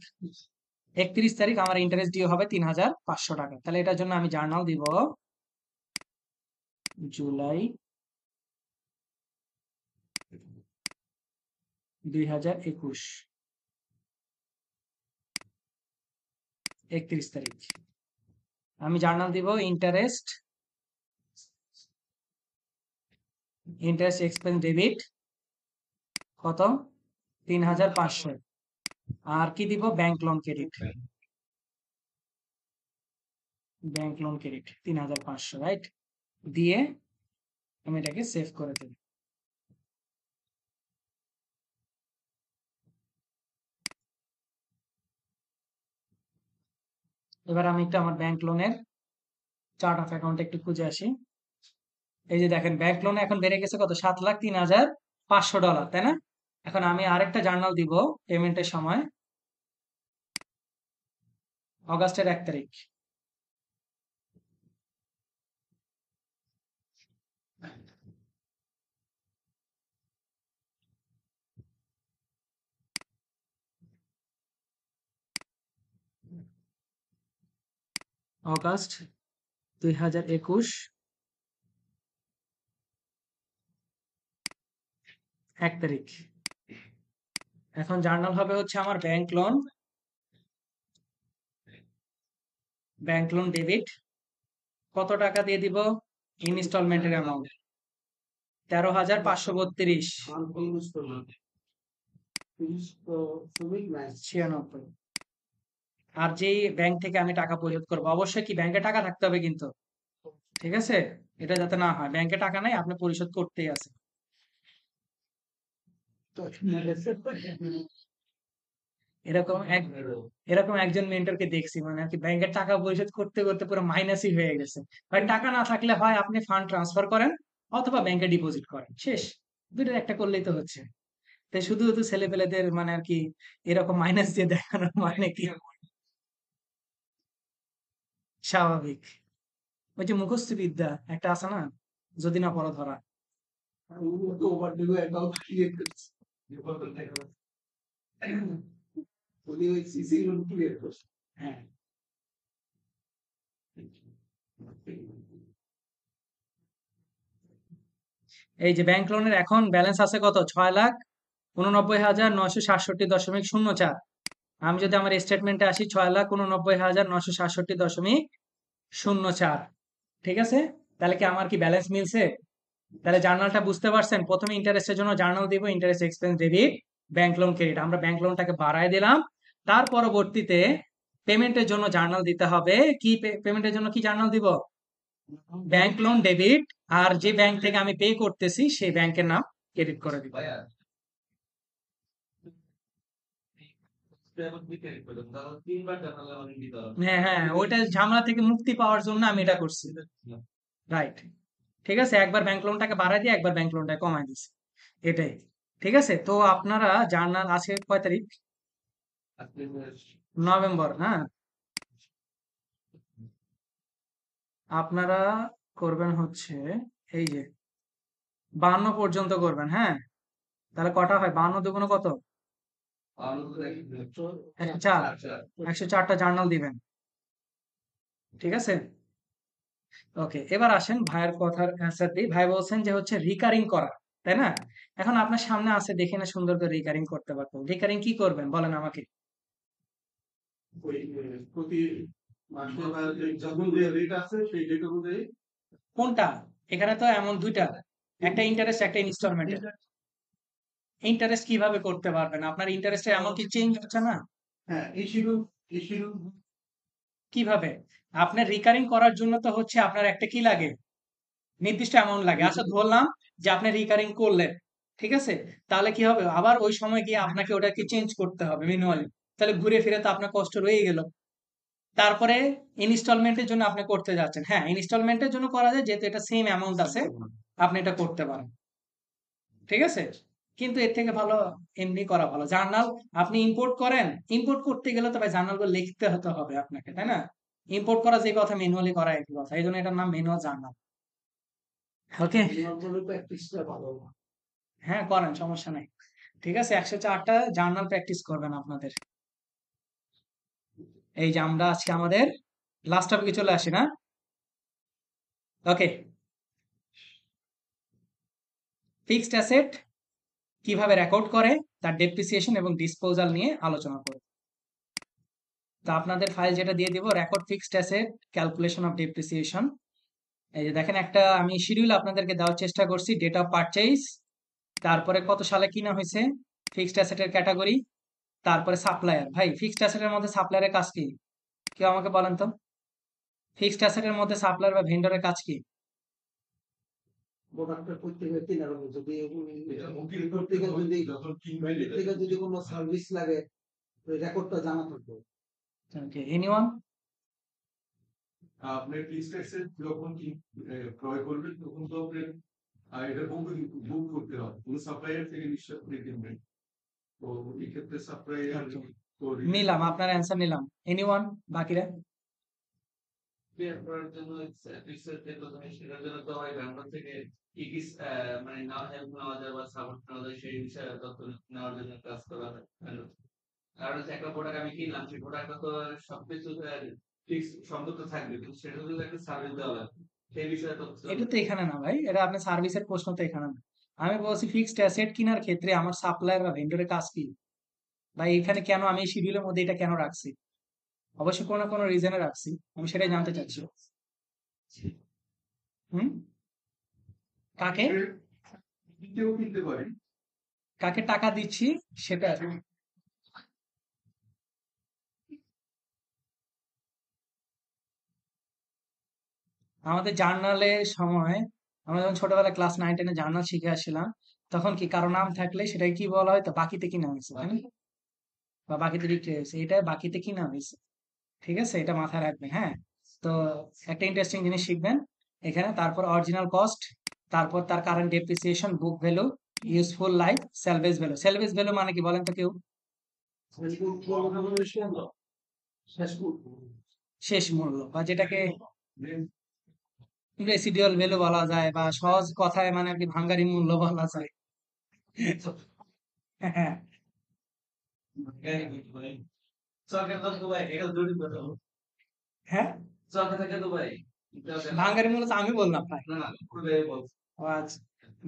31 তারিখ আমার ইন্টারেস্ট ডিউ হবে 3,500 টাকা। তাহলে এটার জন্য আমি জার্নাল দিব জুলাই 2021, 31 তারিখ। আমি জার্নাল দিব ইন্টারেস্ট, ইন্টারেস্ট এক্সপেন্স ডেবিট, কত? 3,500। আর কি দিব? Bank loan credit, bank loan credit 3,500, right? দিয়ে আমি এটাকে সেভ করে দেব। এবার আমি একটু আমার ব্যাংক লোনের চার্ট অফ অ্যাকাউন্ট একটু খুঁজে আসি। এই যে দেখেন ব্যাংক লোনে এখন বেড়ে গেছে কত? 7,03,500 ডলার, তাই না? এখন আমি আরেকটা জার্নাল দিব পেমেন্টের সময়, অগাস্টের 1 তারিখ। অগাস্ট 2021, 1 তারিখ। এখন জার্নাল হবে হচ্ছে আমার bank loan, bank loan debit, কত টাকা দিয়ে দিব? ইনস্টলমেন্টের অ্যামাউন্ট 13,532। আনফিনিশড করলাম। শ্রমিক নাই। 96। আর যেই ব্যাংক থেকে আমি টাকা পরিশোধ করবো, অবশ্যই কি ব্যাংকে টাকা থাকতে হবে কিন্তু, ঠিক আছে? এটা যাতে না হয় ব্যাংকে টাকা নাই, আপনি পরিশোধ করতেই আছে। এরকম এক এরকম একজন মেন্টরকে দেখছি, মানে আর কি ব্যাংকের টাকা পরিশোধ করতে করতে পুরো মাইনাসই হয়ে গেছে। ভাই টাকা না থাকলে হয় আপনি ফান্ড ট্রান্সফার করেন অথবা ব্যাংকে ডিপোজিট করেন, শেষ। দুইটার একটা করলেই তো হচ্ছে। তাই শুধু শুধু ছেলে পেলেদের মানে আর কি এরকম মাইনাস দিয়ে দেখানোর মানে কি? স্বাভাবিক। ওই যে মুখস্থ বিদ্যা একটা আছে না, যদি না পড়া ধরা। ওভারডিউ অ্যাকাউন্ট ক্রিয়েট করছে। উনি ওই সিসি লোন ক্রিয়েট করছে। হ্যাঁ, এই যে ব্যাংক লোনের এখন ব্যালেন্স আছে কত? 6,89,967.04। আমি যদি আমার স্টেটমেন্টে আসি, 6,89,967.04, ঠিক আছে? তাহলে কি আমার কি ব্যালেন্স মিলছে? তাহলে জার্নালটা বুঝতে পারছেন, প্রথমে ইন্টারেস্টের জন্য জার্নাল দিব, interest expense debit, bank loan credit. আমরা ব্যাংক লোনটাকে বাড়ায় দিলাম, তার পরবর্তীতে পেমেন্টের জন্য জার্নাল দিতে হবে। কি পেমেন্টের জন্য কি জার্নাল দিব? ব্যাংক লোন ডেবিট, আর যে ব্যাংক থেকে আমি পে করতেছি সেই ব্যাংকের নাম ক্রেডিট করে দিব। হ্যাঁ হ্যাঁ, ওইটা ঝামেলা থেকে মুক্তি পাওয়ার জন্য আমি এটা করছি। রাইট, ঠিক আছে। একবার ব্যাংক লোনটাকে বাড়াই দিয়ে একবার ব্যাংক লোনটাকে কমাই দিছি, এটাই। ঠিক আছে, তো আপনারা জার্নাল আছে কয় তারিখ? নভেম্বর, হ্যাঁ। আপনারা করবেন হচ্ছে এই যে 52 পর্যন্ত করবেন, হ্যাঁ। তাহলে কটা হয়? 52 দুগুণ কত? 104। 104টা জার্নাল দিবেন, ঠিক আছে। ওকে, এবার আসেন ভাইয়ের কথার অ্যান্সার দিই। ভাই বলছেন যে হচ্ছে রিকারিং করা, তাই না? এখন আপনার সামনে আছে, দেখে না সুন্দর করে রিকারিং করতে পারতেন। রিকারিং কি করবেন বলেন আমাকে? ওই প্রতি মাসে বা যখন যে রেট আছে সেই রেট অনুযায়ী কোনটা? এখানে তো এমন দুইটা, একটা ইন্টারেস্ট একটা ইনস্টলমেন্ট। ইন্টারেস্ট কিভাবে করতে পারবেন? আপনার ইন্টারেস্টে এমন কি চেঞ্জ হচ্ছে না? হ্যাঁ ইস্যু কিভাবে? আপনার রিকারিং করার জন্য তো হচ্ছে আপনার একটা কি লাগে? নির্দিষ্ট অ্যামাউন্ট লাগে। আচ্ছা ধরলাম যে আপনি রিকারিং করলেন, ঠিক আছে? তাহলে কি হবে? আবার ওই সময় গিয়ে আপনাকে ওটাকে চেঞ্জ করতে হবে ম্যানুয়ালি। তাহলে ঘুরে ফিরে তো আপনার কষ্ট রয়ে গেল। তারপরে ইনস্টলমেন্টের জন্য আপনি করতে যাচ্ছেন, হ্যাঁ ইনস্টলমেন্টের জন্য করা যায়, যেহেতু এটা সেম অ্যামাউন্ট আছে, আপনি এটা করতে পারেন, ঠিক আছে। কিন্তু এর থেকে ভালো এমনি করা ভালো। জার্নাল আপনি ইম্পোর্ট করেন, ইম্পোর্ট করতে গেলে তো ভাই জার্নালগুলো লিখতে হতে হবে আপনাকে, তাই না? ইম্পোর্ট করা যে কথা, ম্যানুয়ালি করা একই কথা, এই জন্য এটার নাম ম্যানুয়াল জার্নাল। ওকে, প্র্যাকটিসটা ভালো। হ্যাঁ করেন, সমস্যা নাই। ঠিক আছে, 104টা জার্নাল প্র্যাকটিস করবেন আপনাদের। এই যে আমরা আজকে আমাদের লাস্ট টপিকে চলে আসি না? ওকে, ফিক্সড অ্যাসেট কিভাবে রেকর্ড করে, তার ডেপ্রিসিয়েশন এবং ডিসপোজাল নিয়ে আলোচনা করব। তো আপনাদের ফাইল যেটা দিয়ে দিব, record fixed asset calculation of depreciation. এই যে দেখেন, একটা আমি শিডিউল আপনাদেরকে দেওয়ার চেষ্টা করছি। ডেট অফ পারচেজ, তারপরে কত সালে কিনা হয়েছে, ফিক্সড অ্যাসেটের ক্যাটাগরি, তারপরে সাপ্লায়ার। ভাই ফিক্সড অ্যাসেটের মধ্যে সাপ্লায়ারের কাজ কি? কেউ আমাকে বলেন তো, ফিক্সড অ্যাসেটের মধ্যে সাপ্লায়ার বা ভেন্ডরের কাজ কি? প্রোডাক্টের প্রত্যেকের কেনার হবে, যদি প্রত্যেকের যদি কোনো সার্ভিস লাগে রেকর্ডটা জানা থাকবে। ওকে, এনিওয়ান? আপনি ফিক্সড অ্যাসেট যখন ক্রয় করবেন তখন তো আপনার এটা বুক করতে হবে, কোনো সাপ্লায়ার থেকে নিশ্চয় করে কিনবেন। তো এই ক্ষেত্রে সাপ্লায়ার নিলাম, আপনার অ্যান্সার নিলাম। এনিওয়ান? বাকিরা? বের করার জন্য ফিক্সড যে কথা সেটার জন্য তো হয় ব্যাংক থেকে কি কি মানে না হেল্প নেওয়া যায় বা সাপোর্ট নেওয়া যায় সেই বিষয়ে তথ্য নেওয়ার জন্য কাজ করা হয়। কারণ হচ্ছে একটা প্রোডাক্ট আমি কিনলাম, সেই প্রোডাক্টটা তো সবকিছু ফিক্স সম্পর্ক থাকবে, কিন্তু সেটা যদি একটা সার্ভিস দেওয়া লাগবে সেই বিষয়ে তথ্য। এটা তো এখানে না ভাই, এটা আপনার সার্ভিসের প্রশ্ন তো এখানে না। আমি বলছি ফিক্সড অ্যাসেট কেনার ক্ষেত্রে আমার সাপ্লায়ার বা ভেন্ডরের কাজ কি। ভাই এখানে কেন আমি শিডিউলের মধ্যে এটা কেন রাখছি? অবশ্যই কোনো না কোনো রিজনে রাখছি, আমি সেটাই জানতে চাচ্ছি। হুম, কাকে? কেউ কিনতে পারে, কাকে টাকা দিচ্ছি সেটা। আমাদের জার্নালের সময় আমরা যখন ছোটবেলায় ক্লাস 9 10-এ জার্নাল শিখে আসছিলাম, তখন কি কারো নাম থাকলে সেটাকে কি বলা হয়, তো বাকিতে কি নাম হয়েছে, তাই না? বা বাকিতে বিক্রি হয়েছে, এটা বাকিতে কি নাম হয়েছে। ঠিক আছে, এটা মাথায় রাখবেন, হ্যাঁ। তো একটা ইন্টারেস্টিং জিনিস শিখবেন এখানে। তারপর অরিজিনাল কস্ট, তারপর তার current depreciation, book value, useful life, সেলভেজ value. সেলভেজ value মানে কি বলেন তো কেউ? শেষ মূল্য, বা যেটাকে রেসিডুয়াল ভ্যালু বলা যায়, বা সহজ কথায় মানে আর কি ভাঙ্গারি মূল্য বলা যায়। হ্যাঁ, সরকার তো ভাই এটা জরুরি কথা। হ্যাঁ, সরকার থেকে তো ভাই ভাঙ্গারি মূল্য তো আমি বললাম ভাই। না না খুবই বল। ও আচ্ছা,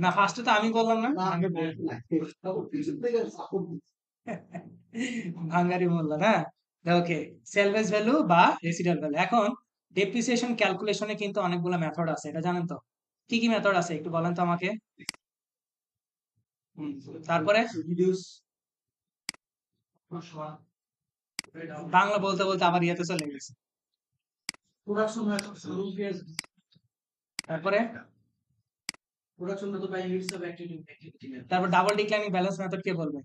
না ফার্স্টে তো আমি বললাম না, ভাঙ্গারি মূল্য না। ওকে, সেলভেজ ভ্যালু বা রেসিডুয়াল ভ্যালু। এখন ডেপ্রিসিয়েশন ক্যালকুলেশনে কিন্তু অনেকগুলো মেথড আছে, এটা জানেন তো? কি কি মেথড আছে একটু বলেন তো আমাকে। তারপরে বাংলা বলতে বলতে আবার ইয়েতে চলে গেছে। তারপরে তারপর ডাবল ডিক্লাইনিং ব্যালেন্স মেথড কে বলবে?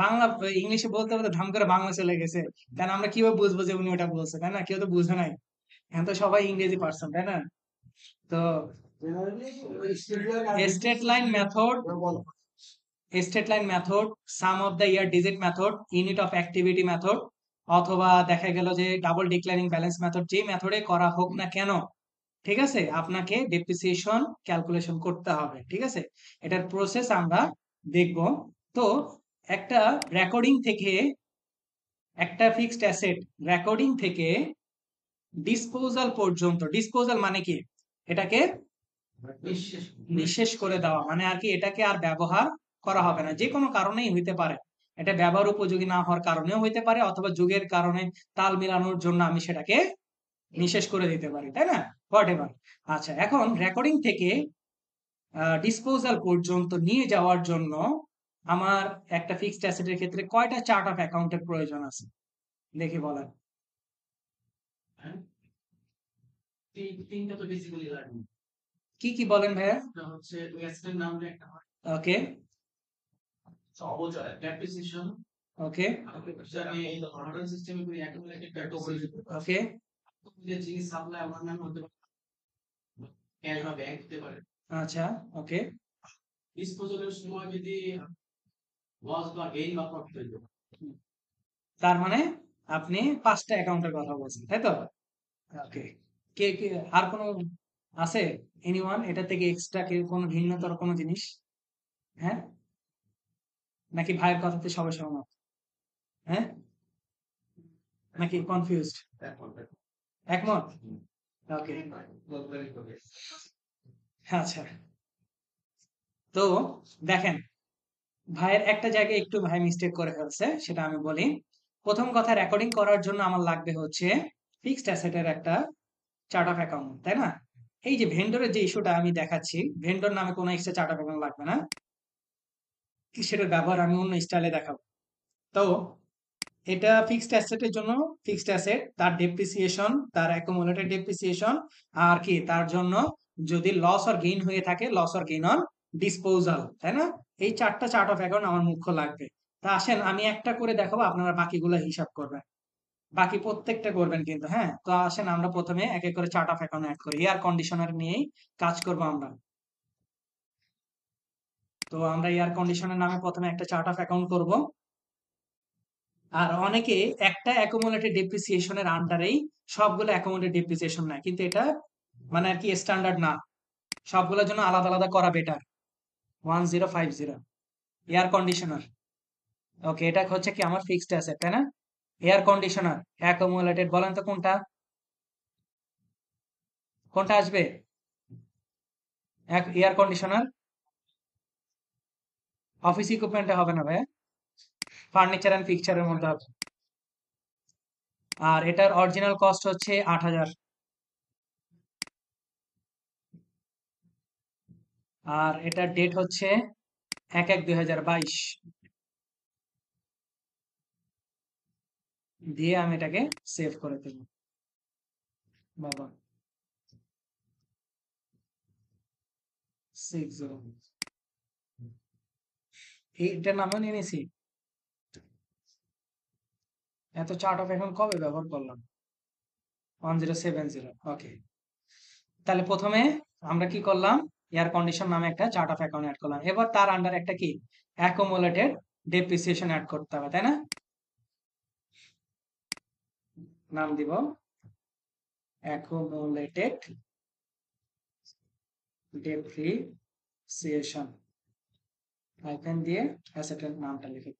বাংলা ইংলিশে বলতে বলতে ধাম করে বাংলা চলে গেছে। কারণ আমরা কিভাবে বুঝবো যে উনি ওটা বলছে, তাই না? কেউ তো বুঝে নাই, এখন তো সবাই ইংরেজি পারছেন, তাই না? তো straight line method, straight line method, some of the year digit method, unit of activity method, অথবা দেখা গেল যে ডাবল ডিক্লাইনিং ব্যালেন্স মেথড, যে মেথডে করা হোক না কেন, ঠিক আছে, আপনাকে ডেপ্রিসিয়েশন ক্যালকুলেশন করতে হবে। ঠিক আছে, এটার প্রসেস আমরা দেখব। তো একটা রেকর্ডিং থেকে, একটা ফিক্সড অ্যাসেট রেকর্ডিং থেকে ডিসপোজাল পর্যন্ত, ডিসপোজাল মানে কি, এটাকে নিঃশেষ করে দেওয়া, মানে আর কি এটাকে আর ব্যবহার করা হবে না, যে কোনো কারণেই হইতে পারে। এটা ব্যবহার উপযোগী না হওয়ার কারণেও হইতে পারে, অথবা যুগের কারণে তাল মিলানোর জন্য আমি সেটাকে নিঃশেষ করে দিতে পারি, তাই না? What ever. আচ্ছা, এখন রেকর্ডিং থেকে ডিসপোজাল পর্যন্ত নিয়ে যাওয়ার জন্য আমার একটা ফিক্সড অ্যাসেটের ক্ষেত্রে কয়টা চার্ট অফ অ্যাকাউন্টের প্রয়োজন আছে দেখি বলেন। তিনটা তো বেসিক্যালি লাগবে। কি কি বলেন ভাইয়া? একটা হচ্ছে ওয়েস্টার্ন নামে একটা হয় ওকে, অবচয় ডেপ্রিসিয়েশন। ওকে, আমি এই মডার্ন সিস্টেমে করি অ্যাকুমুলেটেড ডেপ্রিসিয়েশন। ওকে, যে জিনিস সাপ্লাই আমার নামে হতে পারে, ক্যাশ বা ব্যাংক হতে পারে। আচ্ছা, ওকে। ডিসপোজালের সময় যদি লস বা গেইন বা প্রফিট হইতে পারে। তার মানে আপনি 5টা অ্যাকাউন্টের কথা বলছেন, তাই তো? ওকে, কে কে আর কোনো আছে? এনিওয়ান এটা থেকে এক্সট্রা কে কোনো ভিন্নতর কোনো জিনিস? হ্যাঁ, নাকি ভাইয়ের কথাতে সবাই সহমত? হ্যাঁ, নাকি কনফিউজড? একমত? ওকে, আচ্ছা। তো দেখেন, ভাইয়ের একটা জায়গায় একটু ভাই মিস্টেক করে ফেলছে, সেটা আমি বলি। প্রথম কথা, রেকর্ডিং করার জন্য আমার লাগবে হচ্ছে ফিক্সড অ্যাসেটের একটা চার্ট অফ অ্যাকাউন্ট, তাই না? এই যে ভেন্ডরের যে ইস্যুটা আমি দেখাচ্ছি, ভেন্ডর নামে কোনো এক্সট্রা চার্ট অফ অ্যাকাউন্ট লাগবে না, কি সেটার ব্যবহার আমি অন্য স্টাইলে দেখাবো। তো এটা ফিক্সড অ্যাসেটের জন্য, ফিক্সড অ্যাসেট, তার ডেপ্রিসিয়েশন, তার অ্যাকুমুলেটেড ডেপ্রিসিয়েশন, আর কি তার জন্য যদি লস অর গেইন হয়ে থাকে, loss or gain on disposal, তাই না? এই 4টা চার্ট অফ অ্যাকাউন্ট আমার মুখ্য লাগবে। তা আসেন আমি একটা করে দেখাবো, আপনারা বাকিগুলো হিসাব করবেন, বাকি প্রত্যেকটা করবেন কিন্তু, হ্যাঁ। তো আসেন আমরা প্রথমে এক এক করে চার্ট অফ অ্যাকাউন্ট অ্যাড করি, এয়ার কন্ডিশনার নিয়েই কাজ করবো আমরা। তো আমরা এয়ার কন্ডিশনার নামে প্রথমে একটা চার্ট অফ অ্যাকাউন্ট করব। আর অনেকে একটা অ্যাকুমুলেটেড ডেপ্রিসিয়েশনের আন্ডারেই সবগুলো অ্যাকুমুলেটেড ডেপ্রিসিয়েশন নেয়, কিন্তু এটা মানে আর কি স্ট্যান্ডার্ড না, সবগুলোর জন্য আলাদা আলাদা করা বেটার। 1050 air conditioner. ওকে, এটা হচ্ছে কি আমার ফিক্সড অ্যাসেট, তাই না? এয়ার কন্ডিশনার অ্যাকুমুলেটেড, বলেন তো কোনটা কোনটা আসবে? এয়ার কন্ডিশনার অফিস ইকুইপমেন্টে হবে না ভাই, ফার্নিচার এন্ড পিকচারের মধ্যে হবে। আর এটার অরিজিনাল কস্ট হচ্ছে 8000। আর এটার ডেট হচ্ছে 1/1/2022 দিয়ে আমি এটাকে সেভ করে দেব বাবা 60 এইটার নামও নিয়ে নিছি এত চার্ট অফ এখন কবে ব্যবহার করলাম 1070 ওকে তাহলে প্রথমে আমরা কি করলাম এয়ার কন্ডিশন নামে একটা চার্ট অফ অ্যাকাউন্ট অ্যাড করলাম এবার তার আন্ডার একটা কি অ্যাকুমুলেটেড ডেপ্রিসিয়েশন অ্যাড করতে হবে তাই না নাম দিব অ্যাকুমুলেটেড ডেপ্রিসিয়েশন হাইফেন দিয়ে অ্যাসেটের নামটা লিখে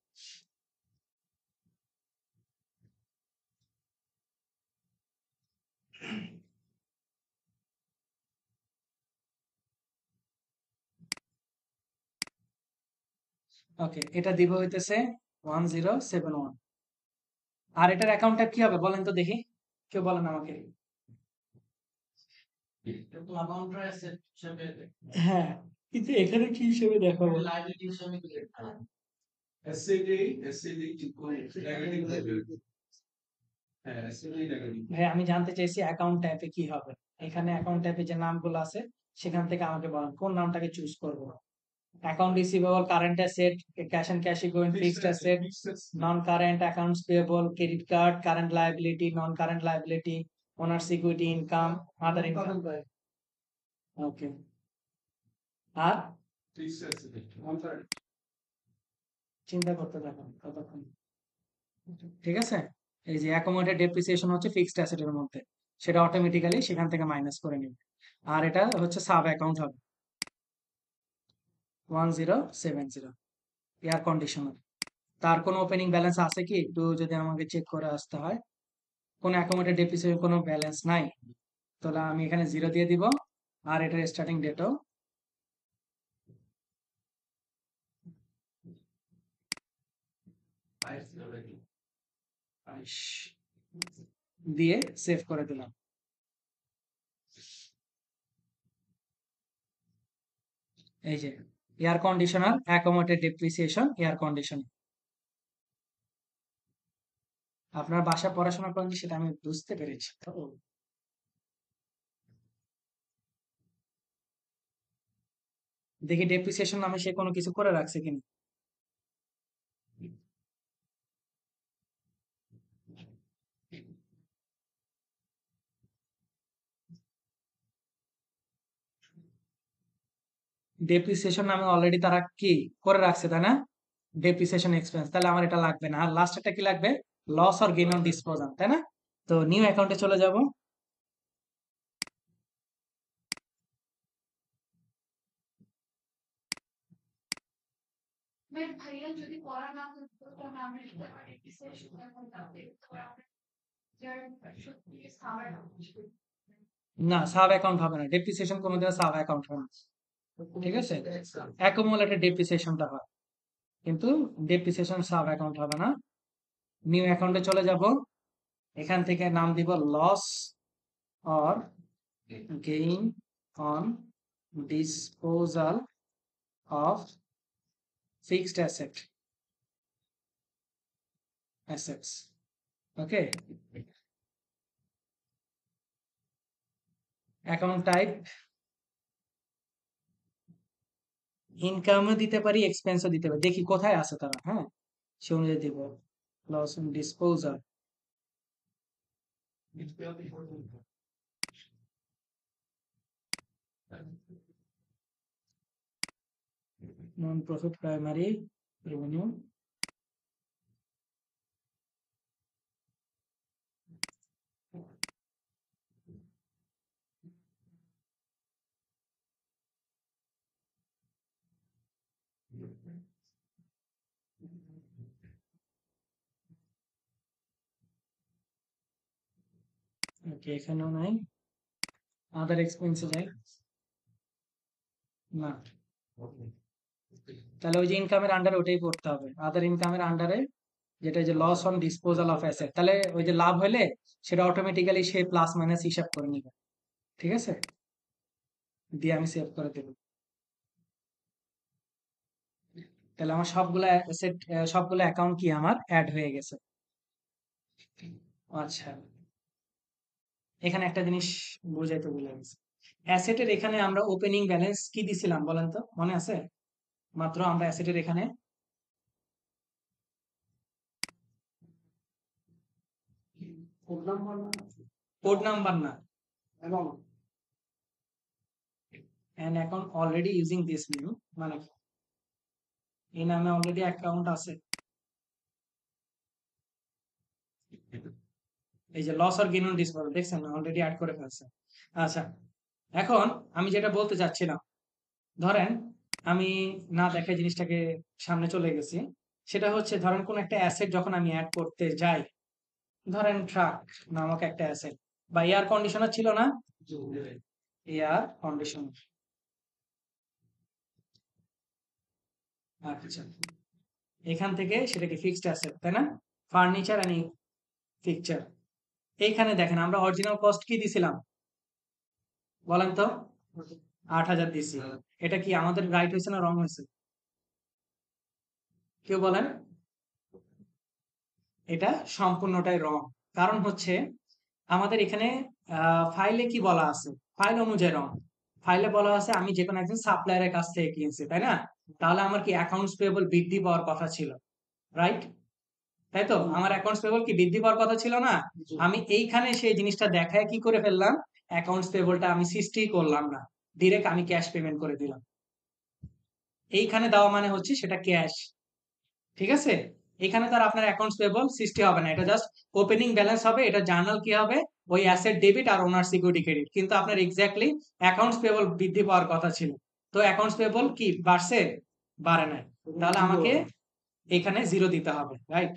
ওকে এটা দিব হইতেছে 1071 আর এটার অ্যাকাউন্টটা কি হবে বলেন তো দেখি কেউ বলেন আমাকে অ্যামাউন্ট অ্যাসেট হিসেবে হ্যাঁ কিন্তু এখানে কি হিসেবে দেখাবো লাইবিলিটি হিসেবে এসএডি এসএডি নেগেটিভ হ্যাঁ এসএডি নেগেটিভ ভাই আমি জানতে চাইছি অ্যাকাউন্ট টাইপে কি হবে এখানে অ্যাকাউন্ট টাইপে যে নামগুলো আছে সেখান থেকে আমাকে বলেন কোন নামটাকে চুজ করব account receivable current asset cash and cash equivalent fixed asset non current accounts payable credit card current liability non current liability owners equity income other income okay আর চিন্তা করতে থাকুন ততক্ষণ ঠিক আছে এই যে অ্যাকোমোডেটেড ডেপ্রিসিয়েশন হচ্ছে ফিক্সড অ্যাসেটের মধ্যে সেটা অটোমেটিক্যালি সেখান থেকে মাইনাস করে নিবে আর এটা হচ্ছে সাব অ্যাকাউন্ট হবে 1070 এয়ার কন্ডিশনার তার কোনো ওপেনিং ব্যালেন্স আছে কি একটু যদি আমাকে চেক করে আসতে হয় কোনো অ্যাকোমোডেটেড ডেপ্রিসিয়েশন কোনো ব্যালেন্স নাই তাহলে আমি এখানে 0 দিয়ে দিব আর এটার স্টার্টিং ডেটও দিয়ে সেভ করে দিলাম এই যে air conditioner accommodated depreciation air condition আপনার বাসা পড়াশোনা করেন সেটা আমি বুঝতে পেরেছি তো দেখি ডেপ্রিসিয়েশন নামে সে কোনো কিছু করে রাখছে কিনা ডেপ্রিসিয়েশন নামে অলরেডি তারা কি করে রাখছে তাই না ডেপ্রিসিয়েশন এক্সপেন্স তাহলে আমার এটা লাগবে না আর লাস্ট একটা কি লাগবে loss or gain on disposal তাই না তো নিউ অ্যাকাউন্টে চলে যাব ভাইয়া যদি পড়া না হতো তাহলে আমরা এটা ডিসিশন করতে না সাব অ্যাকাউন্ট হবে না ডেপ্রিসিয়েশন কোনোদিন সাব অ্যাকাউন্ট হবে না ঠিক আছে অ্যাকুমুলেটেড ডেপ্রিসিয়েশনটা হয় কিন্তু ডেপ্রিসিয়েশন সাব অ্যাকাউন্ট হবে না নিউ অ্যাকাউন্টে চলে যাব এখান থেকে নাম দিব loss or gain on disposal of fixed assets okay account type ইনকামও দিতে পারি এক্সপেন্সও দিতে পারি দেখি কোথায় আছে তারা হ্যাঁ সে অনুযায়ী দিব loss on disposal non profit primary revenue okay এখানেও নাই আদার এক্সপেন্সে যাই না তাহলে ওই যে ইনকামের আন্ডারে ওটাই পড়তে হবে আদার ইনকামের আন্ডারে যেটা যে loss on disposal of asset তাহলে ওই যে লাভ হলে সেটা অটোমেটিক্যালি সে প্লাস মাইনাস হিসাব করে নিবে ঠিক আছে দিয়ে আমি সেভ করে দেব তাহলে আমার সবগুলা অ্যাসেট, সবগুলো অ্যাকাউন্ট কি আমার অ্যাড হয়ে গেছে। আচ্ছা, এখানে একটা জিনিস বুঝাইতে ভুলে গেছি। অ্যাসেটের এখানে আমরা ওপেনিং ব্যালেন্স কি দিছিলাম বলেন তো, মনে আছে? মাত্র আমরা অ্যাসেটের এখানে কোড নাম্বার না, and account already using this name মানে কি? এই নামে অলরেডি অ্যাকাউন্ট আছে, এই যে loss or gain on disposal দেখছেন না, অলরেডি অ্যাড করে ফেলছে। আচ্ছা, এখন আমি যেটা বলতে চাচ্ছিলাম, ধরেন আমি না দেখে জিনিসটাকে সামনে চলে গেছি, সেটা হচ্ছে ধরেন কোন একটা অ্যাসেট যখন আমি অ্যাড করতে যাই, ধরেন ট্রাক নামক একটা অ্যাসেট বা এয়ার কন্ডিশনার ছিল না, এয়ার কন্ডিশনার। আচ্ছা, এখান থেকে সেটাকে ফিক্সড অ্যাসেট, তাই না? Furniture and fixture. এইখানে দেখেন আমরা অরিজিনাল কস্ট কি দিছিলাম বলেন তো? 8,000 দিছি। এটা কি আমাদের রাইট হয়েছে না রং হয়েছে? কেউ বলেন? এটা সম্পূর্ণটাই রং। কারণ হচ্ছে আমাদের এখানে ফাইলে কি বলা আছে, ফাইল অনুযায়ী রং। ফাইলে বলা আছে আমি যে কোনো একজন সাপ্লায়ারের কাছ থেকে কিনছি, তাই না? তাহলে আমার কি অ্যাকাউন্টস পেয়েবল বৃদ্ধি পাওয়ার কথা ছিল, রাইট? তাই তো, আমার অ্যাকাউন্টস পেয়েবল কি বৃদ্ধি পাওয়ার কথা ছিল না? আমি এইখানে সেই জিনিসটা দেখায় কি করে ফেললাম, অ্যাকাউন্টস পেয়েবলটা আমি সৃষ্টি করলাম না, ডিরেক্ট আমি ক্যাশ পেমেন্ট করে দিলাম। এইখানে দেওয়া মানে হচ্ছে সেটা ক্যাশ, ঠিক আছে? এখানে তো আর আপনার অ্যাকাউন্টস পেয়েবল সৃষ্টি হবে না, এটা জাস্ট ওপেনিং ব্যালেন্স হবে, এটা জার্নাল কি হবে, ওই অ্যাসেট ডেবিট আর ওনার সিকিউরিটি ক্রেডিট। কিন্তু আপনার এক্স্যাক্টলি অ্যাকাউন্টস পেয়েবল বৃদ্ধি পাওয়ার কথা ছিল, তো অ্যাকাউন্টস পেয়েবল কি বাড়ছে? বাড়ে নাই, তাহলে আমাকে এখানে 0 দিতে হবে, রাইট?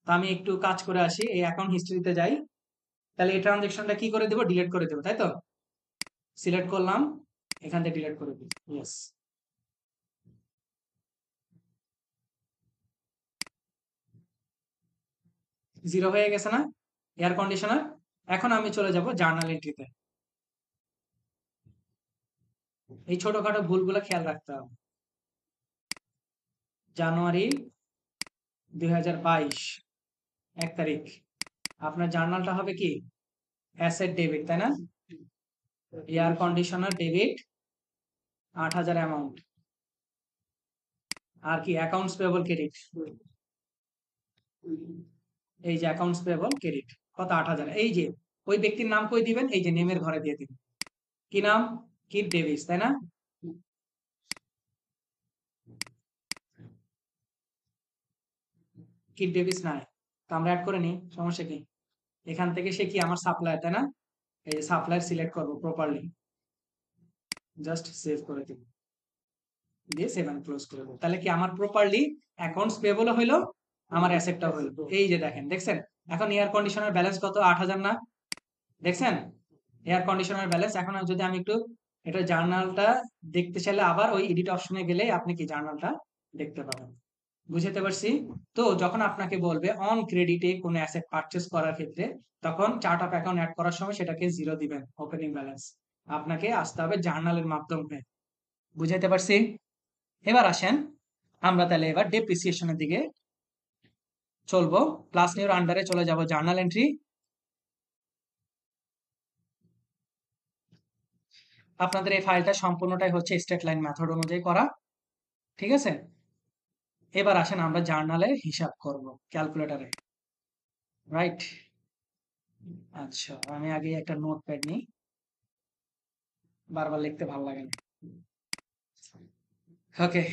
তো আমি একটু কাজ করে আসি, এই অ্যাকাউন্ট হিস্ট্রিতে যাই, তাহলে এই ট্রানজেকশনটা কি করে দেব, ডিলিট করে দেবো, তাই তো? সিলেক্ট করলাম, এখান থেকে ডিলিট করে দিই, ইয়েস। জিরো হয়ে গেছে না এয়ার কন্ডিশনার? এখন আমি চলে যাব জার্নাল এন্ট্রিতে। এই ছোটখাটো ভুলগুলো খেয়াল রাখতে হবে। জানুয়ারি 2022 1 তারিখ আপনার জার্নালটা হবে কি অ্যাসেট ডেবিট, তাই না? এয়ার কন্ডিশনার ডেবিট 8,000 অ্যামাউন্ট, আর কি অ্যাকাউন্টস পেয়েবল ক্রেডিট, এই যে অ্যাকাউন্টস পেয়েবল ক্রেডিট কত 8,000। এই যে ওই ব্যক্তির নাম কই দিবেন, এই যে নেমের ঘরে দিয়ে দিবেন, কি নাম, কিট ডেভিস, তাই না? কিট ডেভিস নাই, তো আমরা অ্যাড করে নিই, সমস্যা কি? এখান থেকে সে কি আমার সাপ্লায়ার, তাই না? এই যে সাপ্লায়ার সিলেক্ট করব প্রপারলি, জাস্ট সেভ করে দিব, দিয়ে সেভ এন্ড ক্লোজ করে দেব। তাহলে কি আমার প্রপারলি অ্যাকাউন্টস পেয়েবল হইলো, আমার অ্যাসেটটাও হইলো। এই যে দেখেন, দেখছেন? এখন এয়ার কন্ডিশনার ব্যালেন্স কত, 8,000 না? দেখছেন এয়ার কন্ডিশনার ব্যালেন্স? এখন যদি আমি একটু এটা জার্নালটা দেখতে চাইলে আবার ওই এডিট অপশনে গেলে আপনি কি জার্নালটা দেখতে পাবেন। বুঝতে পারছি? তো যখন আপনাকে বলবে অন ক্রেডিটে কোনো অ্যাসেট পারচেজ করার ক্ষেত্রে, তখন চার্ট অফ অ্যাকাউন্ট অ্যাড করার সময় সেটাকে 0 দিবেন, ওপেনিং ব্যালেন্স। আপনাকে আসতে হবে জার্নালের মাধ্যমে। বুঝাইতে পারছি? এবার আসেন আমরা তাহলে এবার ডেপ্রিসিয়েশনের দিকে চলবো। ক্লাস নিউর আন্ডারে চলে যাব জার্নাল এন্ট্রি। আপনাদের এই ফাইলটা সম্পূর্ণটাই হচ্ছে স্ট্রেট লাইন মেথড অনুযায়ী করা, ঠিক আছে? এবার আসেন আমরা জার্নালে হিসাব করব ক্যালকুলেটরে, রাইট? আচ্ছা, আমি আগে একটা নোটপ্যাড নিই, বারবার লিখতে ভালো লাগে না। ওকে,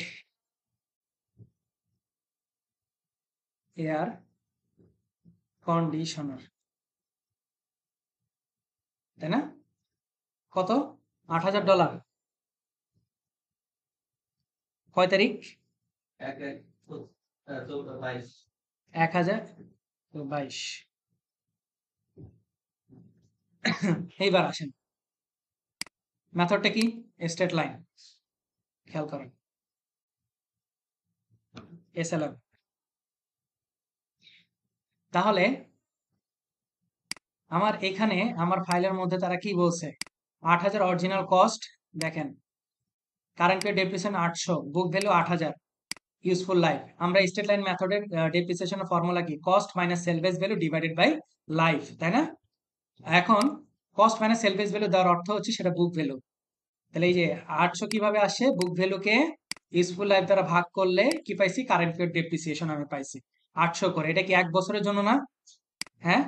এয়ার কন্ডিশনার, তাই না? কত, $8,000। কয় তারিখ? 1022। এইবার আসেন মেথডটা কি, স্ট্রেট লাইন, খেয়াল করেন SLM। তাহলে আমার এখানে আমার ফাইলের মধ্যে তারা কি বলছে, 8,000 অরিজিনাল কস্ট, দেখেন current pay depreciation 800, book value 8,000, useful life. আমরা স্ট্রেট লাইন মেথডের ডেপ্রিসিয়েশনের ফর্মুলা কি? Cost minus sale base value divided by life, তাই না? এখন cost minus sale base value দেওয়ার অর্থ হচ্ছে সেটা বুক ভ্যালু। তাহলে এই যে 800 কিভাবে আসে? বুক ভ্যালুকে ইউজফুল লাইফ দ্বারা ভাগ করলে কি পাইছি? কারেন্ট পিরিয়ড ডেপ্রিসিয়েশন আমি পাইছি 800 করে। এটা কি 1 বছরের জন্য না? হ্যাঁ,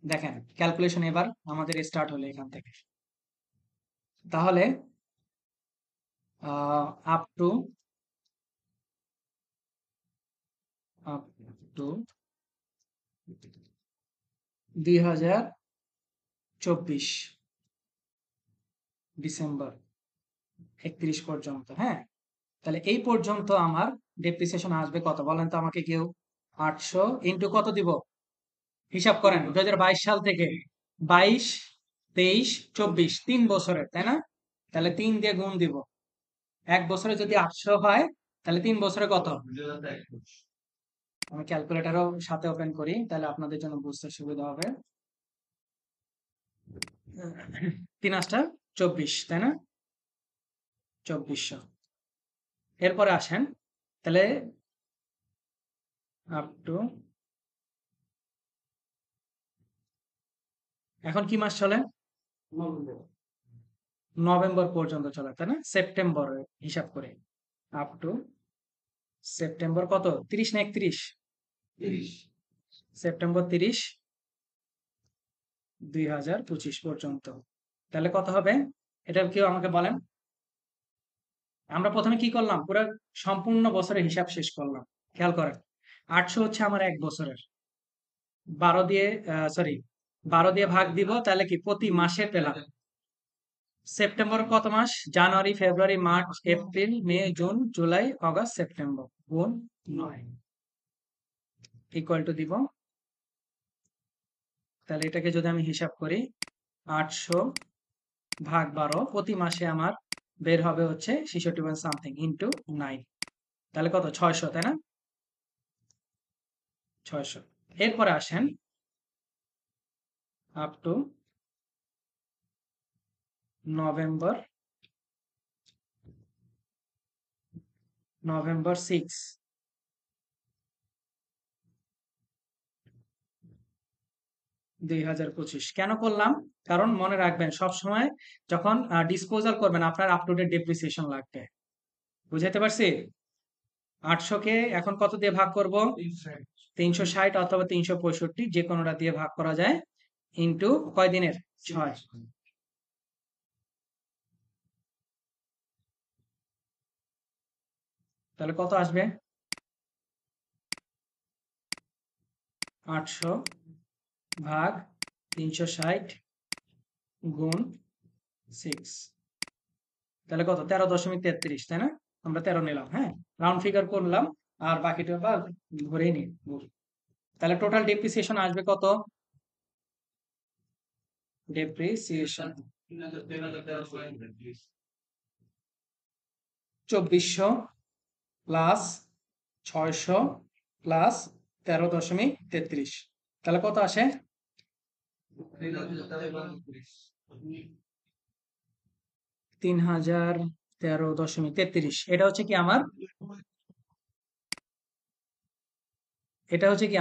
দেখেন ক্যালকুলেশন এবার আমাদের স্টার্ট হলো এখান থেকে। তাহলে up to up to 2024 December 31 পর্যন্ত, হ্যাঁ। তাহলে এই পর্যন্ত আমার ডেপ্রিসিয়েশন আসবে কত বলেন তো আমাকে কেউ? 800 ইন্টু কত দিব? হিসাব করেন, 2022 সাল থেকে 22, 23, 24 3 বছরের, তাই না? তাহলে 3 দিয়ে গুণ দিব। 1 বছরে যদি 800 হয় তাহলে 3 বছরে কত? আমি ক্যালকুলেটরও সাথে ওপেন করি, তাহলে আপনাদের জন্য বুঝতে সুবিধা হবে। 3 8 24, তাই না? 2400। এরপরে আসেন, তাহলে আপ টু, এখন কি মাস চলে? নভেম্বর পর্যন্ত চলে, তাই না? সেপ্টেম্বর হিসাব করে আপ টু সেপ্টেম্বর কত? 30 না 31? সেপ্টেম্বর 30, 2025 পর্যন্ত। তাহলে কত হবে? এটা কেউ আমাকে বলেন। আমরা প্রথমে কি করলাম? পুরো সম্পূর্ণ বছরের হিসাব শেষ করলাম। খেয়াল করেন, 800 হচ্ছে আমার 1 বছরের। 12 দিয়ে সরি 12 দিয়ে ভাগ দিব, তাহলে কি প্রতি মাসে পেলাম। সেপ্টেম্বর কত মাস? জানুয়ারি, ফেব্রুয়ারি, মার্চ, এপ্রিল, মে, জুন, জুলাই, অগাস্ট, সেপ্টেম্বর গুণ 9 ইকুয়াল টু দিব। তাহলে এটাকে যদি আমি হিসাব করি, 800 ভাগ 12, প্রতি মাসে আমার বের হবে হচ্ছে 66 সামথিং ইন্টু 9, তাহলে কত? 600, তাই না? 600। এরপরে আসেন আপ টু নভেম্বর 6, 2025 কেন করলাম? কারণ মনে রাখবেন সবসময় যখন ডিসপোজাল করবেন আপনার আপ টু ডেট ডেপ্রিসিয়েশন লাগবে। বুঝাইতে পারছি? 800 কে এখন কত দিয়ে ভাগ করব? 360 অথবা 365, যে কোনোটা দিয়ে ভাগ করা যায়, ইন্টু কয় দিনের? 6। তাহলে কত আসবে? 800 ভাগ 360 গুণ 6, তাহলে কত? 13.33, তাই না? আমরা 13 নিলাম, হ্যাঁ, রাউন্ড ফিগার করলাম, আর বাকিটা বা ধরেই নিই। তাহলে টোটাল ডেপ্রিসিয়েশন আসবে কত? ডেপ্রিসিয়েশন 2400 প্লাস 600 প্লাস 13.33, তাহলে কত আসে? 3013.33। এটা হচ্ছে কি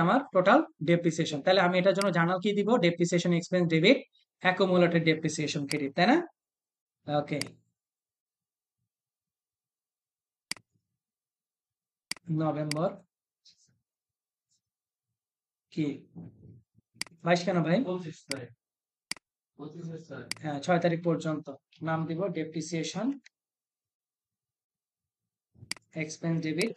আমার টোটাল ডেপ্রিসিয়েশন। তাহলে আমি এটার জন্য জার্নাল কি দিব? Depreciation expense debit accumulated depreciation credit, তাই না? ওকে, নভেম্বর কি 22 কেন ভাই? হ্যাঁ, 6 তারিখ পর্যন্ত নাম দিব ডেপ্রিসিয়েশন এক্সপেন্স ডেবিট।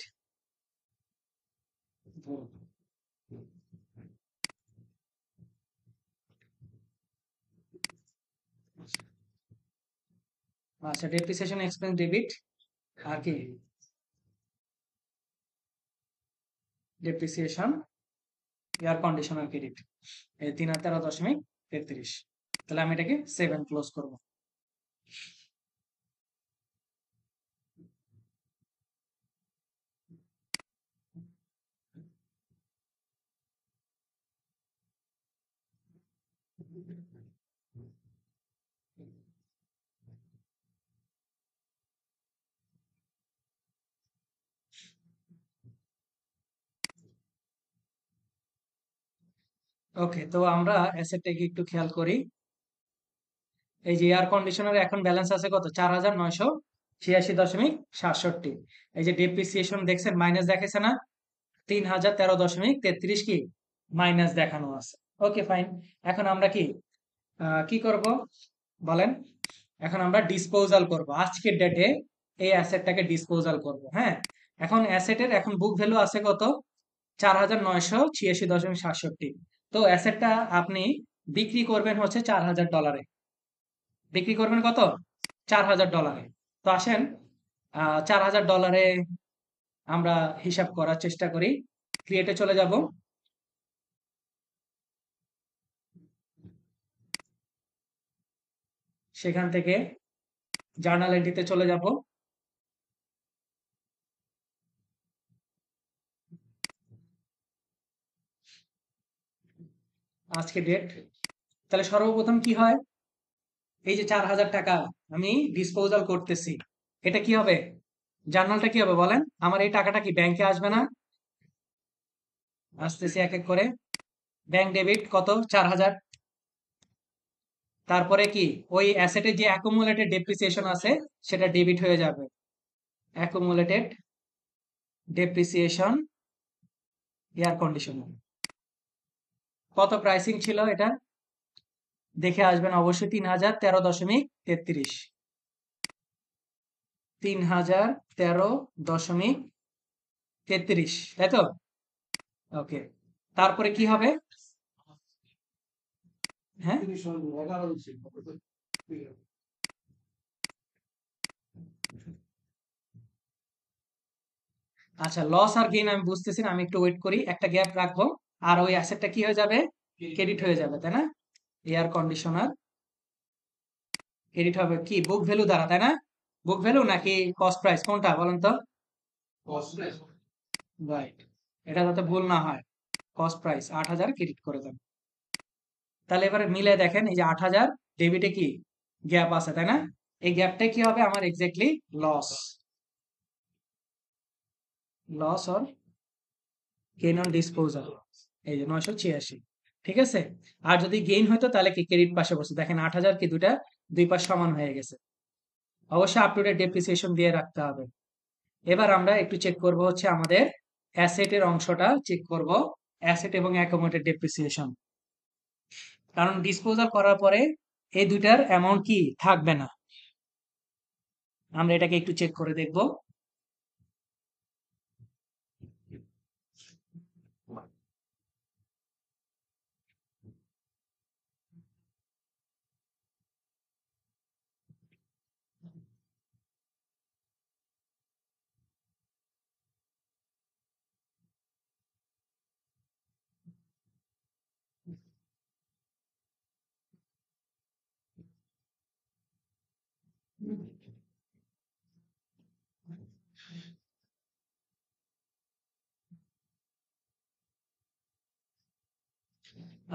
আচ্ছা, ডেপ্রিসিয়েশন এক্সপেন্স ডেবিট আর কি? ডেপ্রিসিয়েশন এয়ার কন্ডিশনার ক্রেডিট, এই 1313.33। তাহলে আমি এটাকে 7 ক্লোজ করব। ওকে, তো আমরা অ্যাসেটটাকে একটু খেয়াল করি। এই যে এয়ার কন্ডিশনার এখন ব্যালেন্স আছে কত, 4,986.67। এই যে ডেপ্রিসিয়েশন দেখছেন মাইনাস দেখাইছে না, 3,013.33 কি মাইনাস দেখানো আছে। Okay fine. এখন আমরা কি করব বলেন? এখন আমরা ডিসপোজাল করব আজকের ডেটে, এই অ্যাসেটটাকে ডিসপোজাল করব। হ্যাঁ, এখন অ্যাসেটের এখন বুক ভ্যালু আছে কত, 4,986.67। তো অ্যাসেটটা আপনি বিক্রি করবেন হচ্ছে $4,000। বিক্রি করবেন কত, $4,000। তো আসেন $4,000 আমরা হিসাব করার চেষ্টা করি। ক্রিয়েটে চলে যাব, সেখান থেকে জার্নাল এন্ট্রিতে চলে যাব। আজকে ডেট, তাহলে সর্বপ্রথম কি হয়, এই যে 4,000 টাকা আমি ডিসপোজাল করতেছি, এটা কি হবে, জার্নালটা কি হবে বলেন? আমার এই টাকাটা কি ব্যাংকে আসবে না? আসতেছি এক এক করে। ব্যাংক ডেবিট কত, 4,000। তারপরে কি ওই অ্যাসেটের যে অ্যাকুমুলেটেড ডেপ্রিসিয়েশন আছে সেটা ডেবিট হয়ে যাবে। অ্যাকুমুলেটেড ডেপ্রিসিয়েশন এয়ার কন্ডিশনার কত প্রাইসিং ছিল এটা দেখে আসবেন অবশ্যই, 3,013.33। 3,013.33, তাই তো? ওকে, তারপরে কি হবে? হ্যাঁ, আচ্ছা, লস আর গেইন আমি বুঝতেছি না, আমি একটু ওয়েট করি, একটা গ্যাপ রাখবো, আর ওই অ্যাসেটটা কি হয়ে যাবে, ক্রেডিট হয়ে যাবে, তাই না? এয়ার কন্ডিশনার ক্রেডিট হবে কি বুক ভ্যালু দ্বারা, তাই না? বুক ভ্যালু নাকি কস্ট প্রাইস, কোনটা বলেন তো? রাইট, এটা যাতে ভুল না হয়, কস্ট প্রাইস 8,000 ক্রেডিট করে দেন। তাহলে এবারে মিলে দেখেন, এই যে 8,000 ডেবিটে কি গ্যাপ আছে, তাই না? এই গ্যাপটা কি হবে আমার, exactly loss. Loss or gain on disposal, এই যে 986, ঠিক আছে? আর যদি গেইন হতো তাহলে কি ক্রেডিট পাশে বসে, দেখেন 8,000 কি দুই পাশ সমান হয়ে গেছে। অবশ্যই আপ টু ডেট ডেপ্রিসিয়েশন দিয়ে রাখতে হবে। এবার আমরা একটু চেক করব হচ্ছে আমাদের অ্যাসেটের অংশটা চেক করব, অ্যাসেট এবং অ্যাকোমোডেটেড ডেপ্রিসিয়েশন। কারণ ডিসপোজাল করার পরে এই দুইটার অ্যামাউন্ট কি থাকবে না, আমরা এটাকে একটু চেক করে দেখব।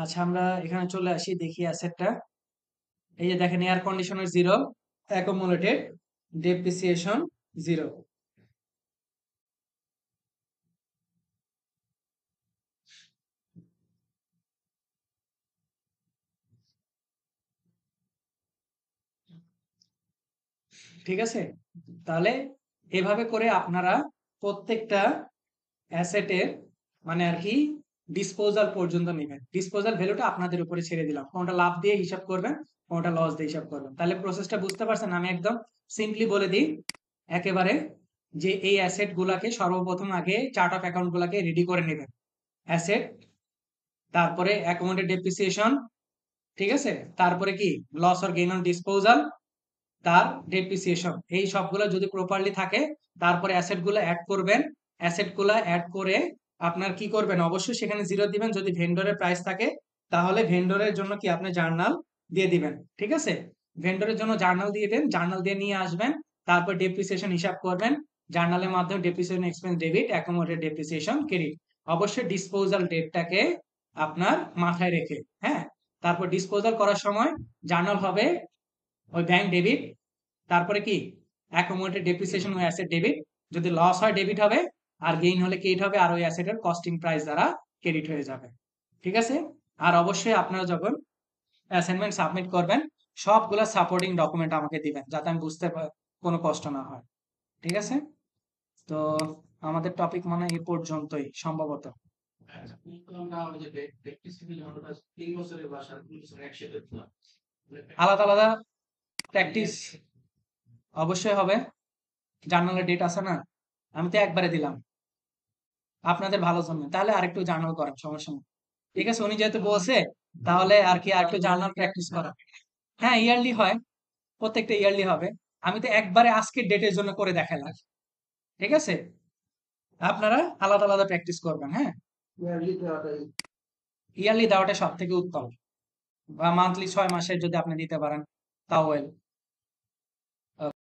আচ্ছা, আমরা এখানে চলে আসি, দেখি অ্যাসেটটা। এই যে দেখেন এয়ার কন্ডিশনার 0, অ্যাকোমোডেটেড ডেপ্রিসিয়েশন 0। ঠিক আছে, তাহলে এভাবে করে আপনারা প্রত্যেকটা অ্যাসেটের মানে আর কি ডিসপোজাল পর্যন্ত নেবেন। ডিসপোজাল ভ্যালুটা আপনাদের উপরে ছেড়ে দিলাম, কোনটা লাভ দিয়ে হিসাব করবেন, কোনটা লস দিয়ে হিসাব করবেন। তাহলে প্রসেসটা বুঝতে পারছেন? আমি একদম সিম্পলি বলে দিই একেবারে, যে এই অ্যাসেট গুলাকে সর্বপ্রথম আগে চার্ট অফ অ্যাকাউন্ট গুলাকে রেডি করে নেবেন। অ্যাসেট, তারপরে অ্যাকোমোডেটেড ডেপ্রিসিয়েশন, ঠিক আছে, তারপরে কি loss or gain on disposal, তার ডেপ্রিসিয়েশন, এই সবগুলো যদি প্রপারলি থাকে তারপরে অ্যাসেট গুলো অ্যাড করবেন। অ্যাসেট গুলো অ্যাড করে আপনার কি করবেন, অবশ্যই সেখানে জিরো দিবেন। যদি ভেন্ডরের প্রাইস থাকে তাহলে ভেন্ডরের জন্য কি আপনি জার্নাল দিয়ে দিবেন, ঠিক আছে? ভেন্ডরের জন্য জার্নাল দিয়ে দেন, জার্নাল দিয়ে নিয়ে আসবেন, তারপর ডেপ্রিসিয়েশন হিসাব করবেন। জার্নালের মাধ্যমে depreciation expense debit, accommodated depreciation credit. অবশ্যই ডিসপোজাল ডেটটাকে আপনার মাথায় রেখে, হ্যাঁ। তারপর ডিসপোজাল করার সময় জার্নাল হবে ওই ব্যাংক ডেবিট, তারপরে কি অ্যাকোমোডেটেড ডেপ্রিসিয়েশন ওই অ্যাসেট ডেবিট, যদি লস হয় ডেবিট হবে, আর গেইন হলে ক্রেডিট হবে, আর ওই অ্যাসেটের কস্টিং প্রাইস দ্বারা ক্রেডিট হয়ে যাবে। ঠিক আছে, আর অবশ্যই আপনারা যখন অ্যাসাইনমেন্ট সাবমিট করবেন সবগুলা সাপোর্টিং ডকুমেন্ট আমাকে দিবেন যাতে আমি বুঝতে কোনো কষ্ট না হয়। ঠিক আছে? তো আমাদের টপিক মনে হয় এই পর্যন্তই সম্ভবত। আমরা ওই যে প্র্যাকটিস ফিল্ড আমরা 3 বছরের ভাষা 3 বছর একসাথে দিলাম আলাদা আলাদা প্র্যাকটিস অবশ্যই হবে। জার্নালের ডেট আছে না? আমি তো একবারে দিলাম আপনাদের ভালোর জন্য। তাহলে আরেকটু জার্নাল করেন, সমস্যা নেই। ঠিক আছে? উনি যেহেতু বলছে তাহলে আর কি আরেকটু জার্নাল প্র্যাকটিস করা। হ্যাঁ, ইয়ারলি হয়, প্রত্যেকটা ইয়ারলি হবে। আমি তো একবারে আজকের ডেটের জন্য করে দেখালাম। ঠিক আছে? আপনারা আলাদা আলাদা প্র্যাকটিস করবেন। হ্যাঁ, ইয়ারলি দেওয়াটা সব থেকে উত্তম, বা মান্থলি 6 মাসের যদি আপনি দিতে পারেন তাও ওয়েল।